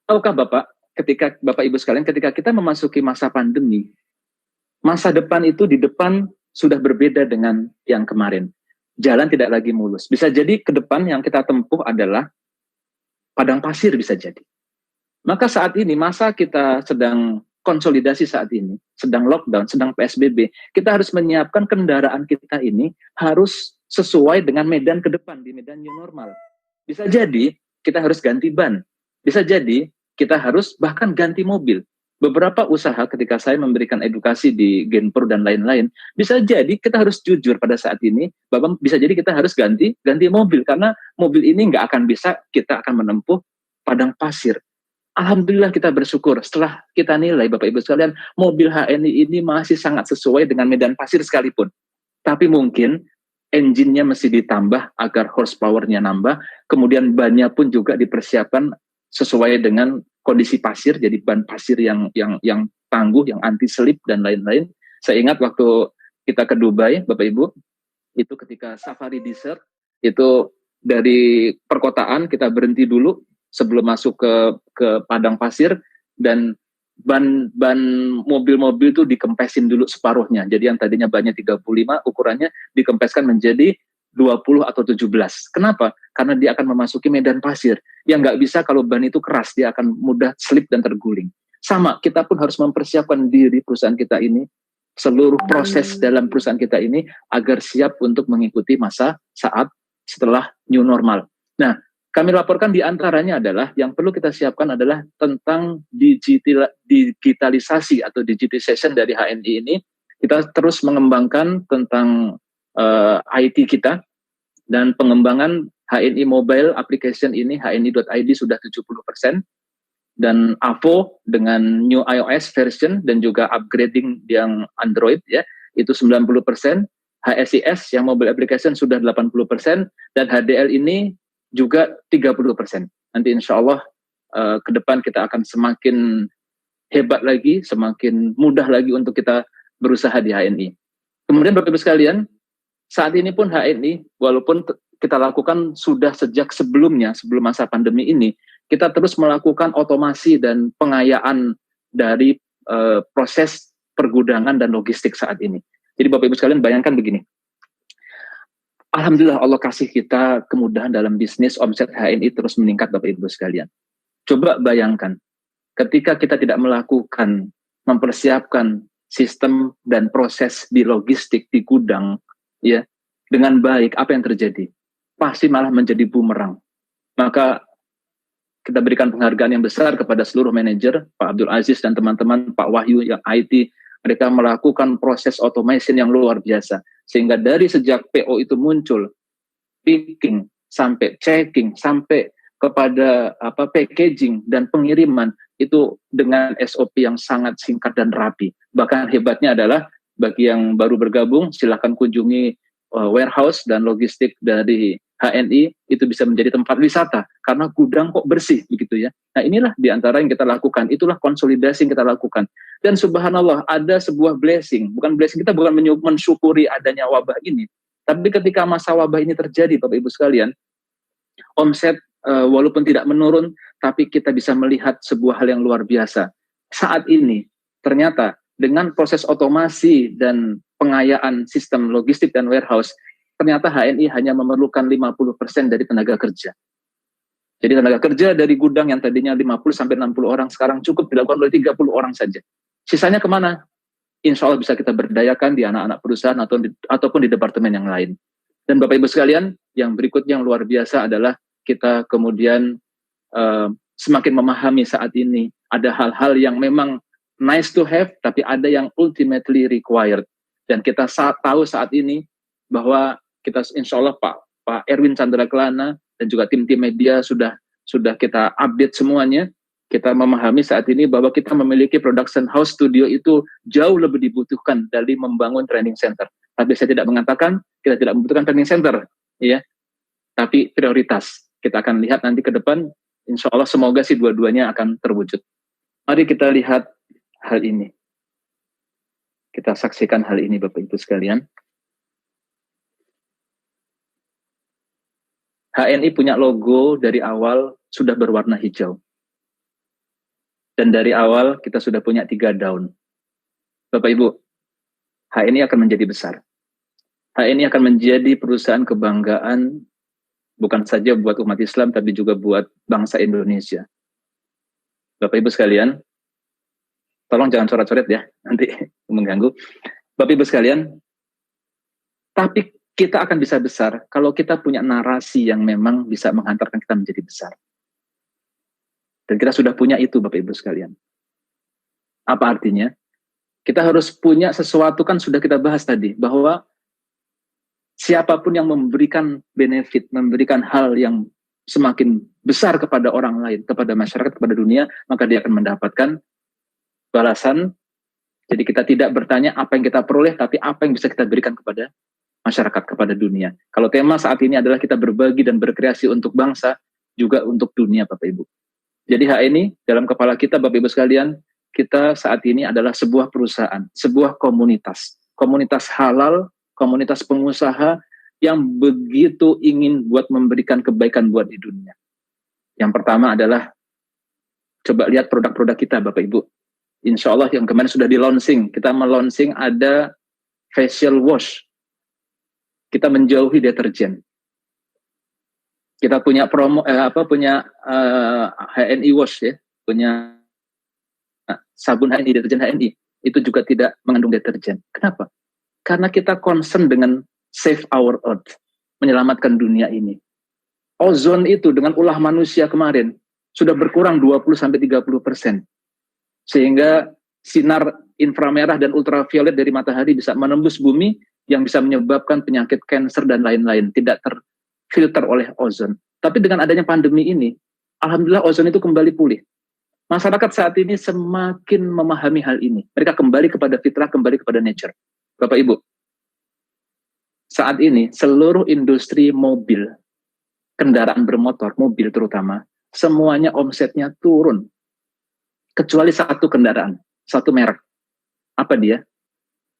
Tahukah Bapak, ketika Bapak Ibu sekalian, ketika kita memasuki masa pandemi, masa depan itu di depan sudah berbeda dengan yang kemarin. Jalan tidak lagi mulus. Bisa jadi ke depan yang kita tempuh adalah padang pasir, bisa jadi. Maka saat ini, masa kita sedang konsolidasi saat ini, sedang lockdown, sedang PSBB, kita harus menyiapkan kendaraan kita ini harus sesuai dengan medan ke depan, di medan new normal. Bisa jadi kita harus ganti ban. Bisa jadi kita harus bahkan ganti mobil. Beberapa usaha ketika saya memberikan edukasi di Genpur dan lain-lain, bisa jadi kita harus jujur pada saat ini, Bapak, bisa jadi kita harus ganti mobil, karena mobil ini nggak akan bisa, kita akan menempuh padang pasir. Alhamdulillah kita bersyukur setelah kita nilai Bapak Ibu sekalian, mobil HNI ini masih sangat sesuai dengan medan pasir sekalipun. Tapi mungkin engine-nya mesti ditambah agar horsepower-nya nambah, kemudian bannya pun juga dipersiapkan sesuai dengan kondisi pasir, jadi ban pasir yang tangguh, yang anti slip dan lain-lain. Saya ingat waktu kita ke Dubai, Bapak Ibu, itu ketika safari desert, itu dari perkotaan kita berhenti dulu sebelum masuk ke padang pasir, dan ban mobil-mobil itu dikempesin dulu separuhnya. Jadi yang tadinya bannya 35 ukurannya dikempeskan menjadi 20 atau 17. Kenapa? Karena dia akan memasuki medan pasir. Yang nggak bisa kalau ban itu keras, dia akan mudah slip dan terguling. Sama, kita pun harus mempersiapkan diri perusahaan kita ini, seluruh proses dalam perusahaan kita ini agar siap untuk mengikuti masa saat setelah new normal. Nah, kami laporkan di antaranya adalah yang perlu kita siapkan adalah tentang digitalisasi atau digitization dari HNI ini. Kita terus mengembangkan tentang IT kita, dan pengembangan HNI mobile application ini, hni.id sudah 70%, dan AVO dengan new iOS version dan juga upgrading yang Android ya, itu 90%, HSIS yang mobile application sudah 80%, dan HDL ini juga 30%. Nanti insya Allah ke depan kita akan semakin hebat lagi, semakin mudah lagi untuk kita berusaha di HNI. Kemudian Bapak Ibu sekalian, saat ini pun HNI, walaupun kita lakukan sudah sejak sebelumnya, sebelum masa pandemi ini, kita terus melakukan otomasi dan pengayaan dari proses pergudangan dan logistik saat ini. Jadi Bapak Ibu sekalian bayangkan begini, Alhamdulillah Allah kasih kita kemudahan dalam bisnis, omset HNI terus meningkat Bapak Ibu sekalian. Coba bayangkan, ketika kita tidak melakukan, mempersiapkan sistem dan proses di logistik, di gudang, ya, dengan baik, apa yang terjadi? Pasti malah menjadi bumerang. Maka kita berikan penghargaan yang besar kepada seluruh manajer, Pak Abdul Aziz dan teman-teman, Pak Wahyu yang IT, mereka melakukan proses automation yang luar biasa. Sehingga dari sejak PO itu muncul, picking, sampai checking, sampai kepada packaging dan pengiriman, itu dengan SOP yang sangat singkat dan rapi. Bahkan hebatnya adalah, bagi yang baru bergabung, silakan kunjungi warehouse dan logistik dari HNI, itu bisa menjadi tempat wisata, karena gudang kok bersih, begitu ya. Nah inilah diantara yang kita lakukan, itulah konsolidasi yang kita lakukan. Dan subhanallah, ada sebuah blessing, kita bukan mensyukuri adanya wabah ini, tapi ketika masa wabah ini terjadi, Bapak Ibu sekalian, omset walaupun tidak menurun, tapi kita bisa melihat sebuah hal yang luar biasa. Saat ini, ternyata dengan proses otomasi dan pengayaan sistem logistik dan warehouse, ternyata HNI hanya memerlukan 50% dari tenaga kerja. Jadi tenaga kerja dari gudang yang tadinya 50-60 orang, sekarang cukup dilakukan oleh 30 orang saja. Sisanya kemana? Insya Allah bisa kita berdayakan di anak-anak perusahaan ataupun di departemen yang lain. Dan Bapak Ibu sekalian, yang berikutnya yang luar biasa adalah kita kemudian semakin memahami saat ini ada hal-hal yang memang nice to have, tapi ada yang ultimately required. Dan kita tahu saat ini bahwa kita insya Allah Pak Erwin Chandra Kelana dan juga tim-tim media sudah kita update semuanya. Kita memahami saat ini bahwa kita memiliki production house studio itu jauh lebih dibutuhkan dari membangun training center. Tapi saya tidak mengatakan kita tidak membutuhkan training center, ya. Tapi prioritas kita akan lihat nanti ke depan. Insya Allah semoga sih dua-duanya akan terwujud. Mari kita lihat hal ini. Kita saksikan hal ini Bapak Ibu sekalian. HNI punya logo dari awal sudah berwarna hijau. Dan dari awal kita sudah punya 3 daun. Bapak Ibu, HNI akan menjadi besar. HNI akan menjadi perusahaan kebanggaan bukan saja buat umat Islam, tapi juga buat bangsa Indonesia. Bapak Ibu sekalian, tolong jangan coret-coret ya, nanti mengganggu. Bapak Ibu sekalian, tapi kita akan bisa besar kalau kita punya narasi yang memang bisa menghantarkan kita menjadi besar. Dan kita sudah punya itu, Bapak Ibu sekalian. Apa artinya? Kita harus punya sesuatu, kan sudah kita bahas tadi, bahwa siapapun yang memberikan benefit, memberikan hal yang semakin besar kepada orang lain, kepada masyarakat, kepada dunia, maka dia akan mendapatkan balasan. Jadi kita tidak bertanya apa yang kita peroleh, tapi apa yang bisa kita berikan kepada masyarakat, kepada dunia. Kalau tema saat ini adalah kita berbagi dan berkreasi untuk bangsa, juga untuk dunia, Bapak Ibu. Jadi HNI dalam kepala kita, Bapak Ibu sekalian, kita saat ini adalah sebuah perusahaan, sebuah komunitas halal, komunitas pengusaha yang begitu ingin buat memberikan kebaikan buat di dunia. Yang pertama adalah, coba lihat produk-produk kita, Bapak Ibu. Insya Allah yang kemarin sudah di-launching, kita melaunching ada facial wash. Kita menjauhi deterjen. Kita punya HNI wash ya, punya sabun HNI, deterjen HNI, itu juga tidak mengandung deterjen. Kenapa? Karena kita concern dengan save our earth, menyelamatkan dunia ini. Ozon itu dengan ulah manusia kemarin sudah berkurang 20-30%. Sehingga sinar inframerah dan ultraviolet dari matahari bisa menembus bumi yang bisa menyebabkan penyakit kanker dan lain-lain, tidak terfilter oleh ozon. Tapi dengan adanya pandemi ini, alhamdulillah ozon itu kembali pulih. Masyarakat saat ini semakin memahami hal ini. Mereka kembali kepada fitrah, kembali kepada nature. Bapak Ibu, saat ini seluruh industri mobil, kendaraan bermotor, mobil terutama, semuanya omsetnya turun. Kecuali satu kendaraan, satu merek. Apa dia?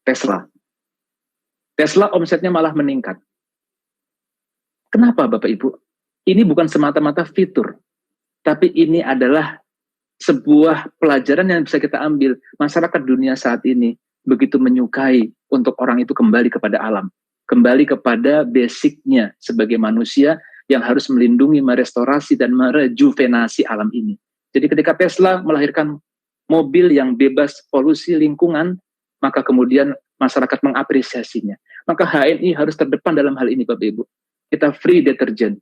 Tesla. Tesla omsetnya malah meningkat. Kenapa Bapak Ibu? Ini bukan semata-mata fitur, tapi ini adalah sebuah pelajaran yang bisa kita ambil. Masyarakat dunia saat ini begitu menyukai untuk orang itu kembali kepada alam, kembali kepada basicnya sebagai manusia yang harus melindungi, merestorasi, dan merejuvenasi alam ini. Jadi ketika Tesla melahirkan mobil yang bebas polusi lingkungan, maka kemudian masyarakat mengapresiasinya. Maka HNI harus terdepan dalam hal ini, Bapak Ibu. Kita free deterjen.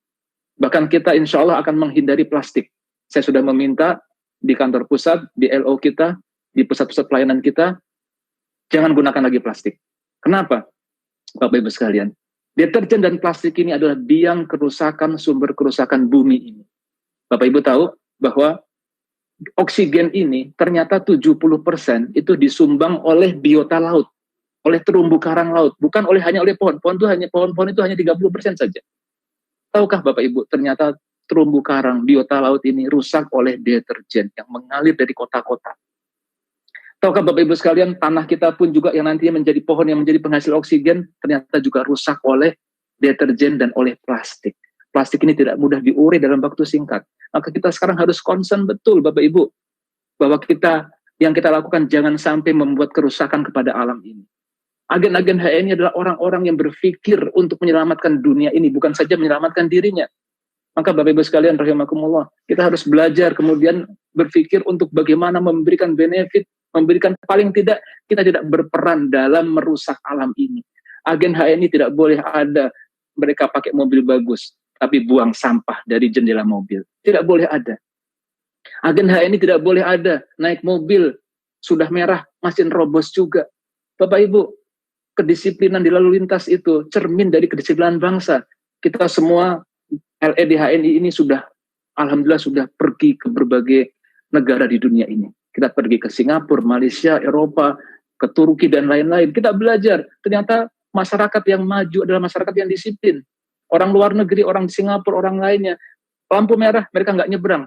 Bahkan kita insya Allah akan menghindari plastik. Saya sudah meminta di kantor pusat, di LO kita, di pusat-pusat pelayanan kita, jangan gunakan lagi plastik. Kenapa? Bapak Ibu sekalian, deterjen dan plastik ini adalah biang kerusakan, sumber kerusakan bumi ini. Bapak Ibu tahu bahwa oksigen ini ternyata 70% itu disumbang oleh biota laut, oleh terumbu karang laut, bukan hanya oleh pohon. Pohon itu hanya 30% saja. Tahukah Bapak Ibu, ternyata terumbu karang, biota laut ini rusak oleh deterjen yang mengalir dari kota-kota. Tahukah Bapak Ibu sekalian, tanah kita pun juga yang nantinya menjadi pohon yang menjadi penghasil oksigen, ternyata juga rusak oleh deterjen dan oleh plastik. Plastik ini tidak mudah diurai dalam waktu singkat. Maka kita sekarang harus concern betul Bapak Ibu, bahwa yang kita lakukan jangan sampai membuat kerusakan kepada alam ini. Agen-agen HNI adalah orang-orang yang berpikir untuk menyelamatkan dunia ini, bukan saja menyelamatkan dirinya. Maka Bapak Ibu sekalian rahimakumullah, kita harus belajar kemudian berpikir untuk bagaimana memberikan benefit, memberikan paling tidak kita tidak berperan dalam merusak alam ini. Agen HNI tidak boleh ada mereka pakai mobil bagus, tapi buang sampah dari jendela mobil. Tidak boleh ada. Agen HNI tidak boleh ada naik mobil sudah merah, mesin robos juga. Bapak Ibu, kedisiplinan di lalu lintas itu cermin dari kedisiplinan bangsa. Kita semua LED HNI ini sudah, alhamdulillah sudah pergi ke berbagai negara di dunia ini. Kita pergi ke Singapura, Malaysia, Eropa, ke Turki dan lain-lain. Kita belajar, ternyata masyarakat yang maju adalah masyarakat yang disiplin. Orang luar negeri, orang di Singapura, orang lainnya, lampu merah mereka nggak nyebrang.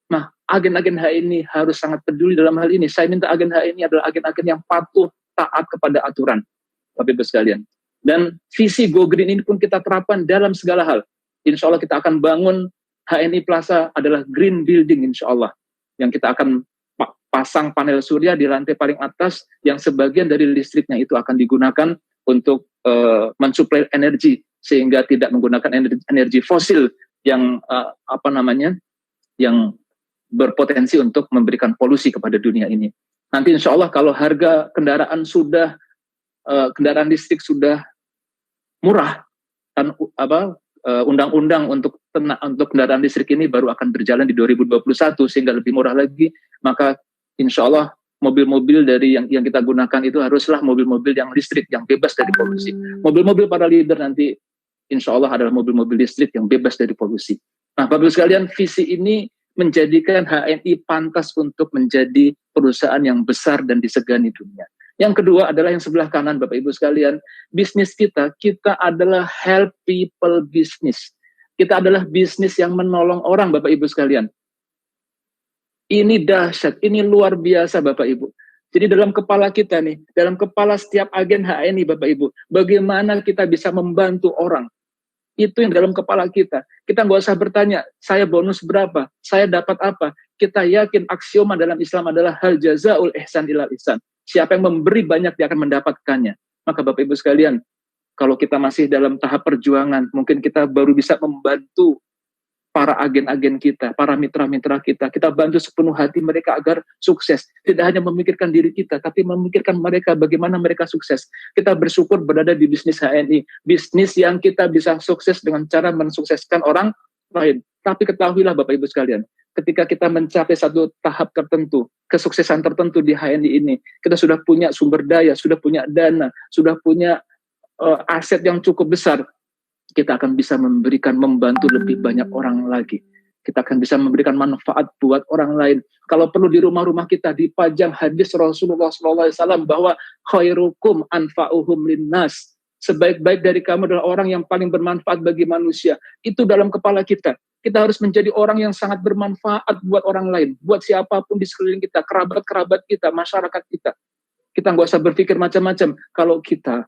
Nah, agen-agen HNI harus sangat peduli dalam hal ini. Saya minta agen HNI adalah agen-agen yang patuh, taat kepada aturan. Bapak Ibu sekalian. Dan visi Go Green ini pun kita terapkan dalam segala hal. Insya Allah kita akan bangun HNI Plaza adalah green building insya Allah. Yang kita akan pasang panel surya di lantai paling atas yang sebagian dari listriknya itu akan digunakan untuk mensuplai energi sehingga tidak menggunakan energi fosil yang yang berpotensi untuk memberikan polusi kepada dunia ini. Nanti insya Allah kalau harga kendaraan kendaraan listrik sudah murah, dan undang-undang untuk kendaraan listrik ini baru akan berjalan di 2021 sehingga lebih murah lagi, maka insya Allah mobil-mobil dari yang kita gunakan itu haruslah mobil-mobil yang listrik, yang bebas dari polusi. Mobil-mobil para leader nanti insya Allah adalah mobil-mobil listrik yang bebas dari polusi. Nah, Bapak Ibu sekalian, visi ini menjadikan HNI pantas untuk menjadi perusahaan yang besar dan disegani dunia. Yang kedua adalah yang sebelah kanan, Bapak Ibu sekalian. Bisnis kita adalah help people business. Kita adalah bisnis yang menolong orang, Bapak Ibu sekalian. Ini dahsyat, ini luar biasa, Bapak Ibu. Jadi dalam kepala kita nih, dalam kepala setiap agen HNI, Bapak Ibu, bagaimana kita bisa membantu orang. Itu yang dalam kepala kita. Kita nggak usah bertanya, saya bonus berapa, saya dapat apa. Kita yakin aksioma dalam Islam adalah hal jazaul ihsan ilal ihsan. Siapa yang memberi banyak, dia akan mendapatkannya. Maka Bapak Ibu sekalian, kalau kita masih dalam tahap perjuangan, mungkin kita baru bisa membantu para agen-agen kita, para mitra-mitra kita. Kita bantu sepenuh hati mereka agar sukses. Tidak hanya memikirkan diri kita, tapi memikirkan mereka, bagaimana mereka sukses. Kita bersyukur berada di bisnis HNI. Bisnis yang kita bisa sukses dengan cara mensukseskan orang lain. Tapi ketahuilah Bapak Ibu sekalian, ketika kita mencapai satu tahap tertentu, kesuksesan tertentu di HNI ini, kita sudah punya sumber daya, sudah punya dana, sudah punya aset yang cukup besar, kita akan bisa membantu lebih banyak orang lagi. Kita akan bisa memberikan manfaat buat orang lain. Kalau perlu di rumah-rumah kita dipajang hadis Rasulullah SAW bahwa khairukum anfa'uhum linnas. Sebaik-baik dari kamu adalah orang yang paling bermanfaat bagi manusia. Itu dalam kepala kita. Kita harus menjadi orang yang sangat bermanfaat buat orang lain, buat siapapun di sekeliling kita, kerabat-kerabat kita, masyarakat kita. Kita nggak usah berpikir macam-macam. Kalau kita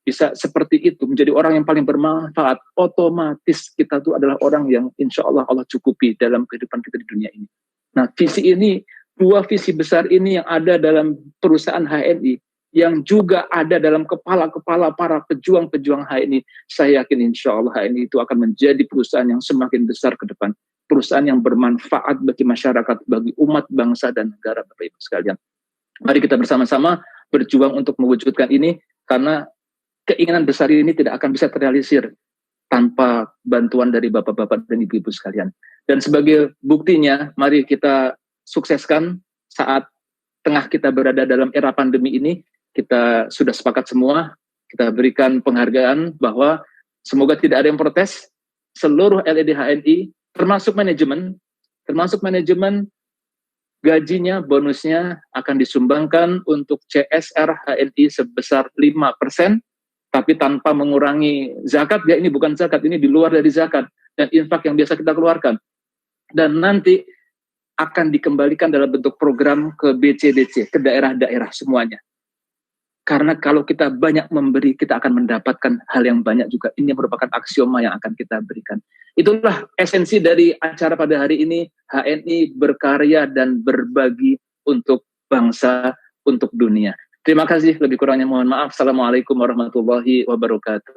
bisa seperti itu, menjadi orang yang paling bermanfaat, otomatis kita tuh adalah orang yang insya Allah Allah cukupi dalam kehidupan kita di dunia ini. Nah, visi ini, dua visi besar ini yang ada dalam perusahaan HNI, yang juga ada dalam kepala-kepala para pejuang-pejuang HNI, saya yakin insya Allah HNI itu akan menjadi perusahaan yang semakin besar ke depan. Perusahaan yang bermanfaat bagi masyarakat, bagi umat, bangsa, dan negara, Bapak Ibu sekalian. Mari kita bersama-sama berjuang untuk mewujudkan ini, karena keinginan besar ini tidak akan bisa terrealisir tanpa bantuan dari Bapak-Bapak dan Ibu-Ibu sekalian. Dan sebagai buktinya, mari kita sukseskan saat tengah kita berada dalam era pandemi ini. Kita sudah sepakat semua, kita berikan penghargaan bahwa semoga tidak ada yang protes, seluruh LED HNI, termasuk manajemen, gajinya, bonusnya akan disumbangkan untuk CSR HNI sebesar 5%, tapi tanpa mengurangi zakat. Ya, ini bukan zakat, ini di luar dari zakat dan infak yang biasa kita keluarkan. Dan nanti akan dikembalikan dalam bentuk program ke BCDC, ke daerah-daerah semuanya. Karena kalau kita banyak memberi, kita akan mendapatkan hal yang banyak juga. Ini merupakan aksioma yang akan kita berikan. Itulah esensi dari acara pada hari ini. HNI berkarya dan berbagi untuk bangsa, untuk dunia. Terima kasih, lebih kurangnya mohon maaf. Assalamualaikum warahmatullahi wabarakatuh.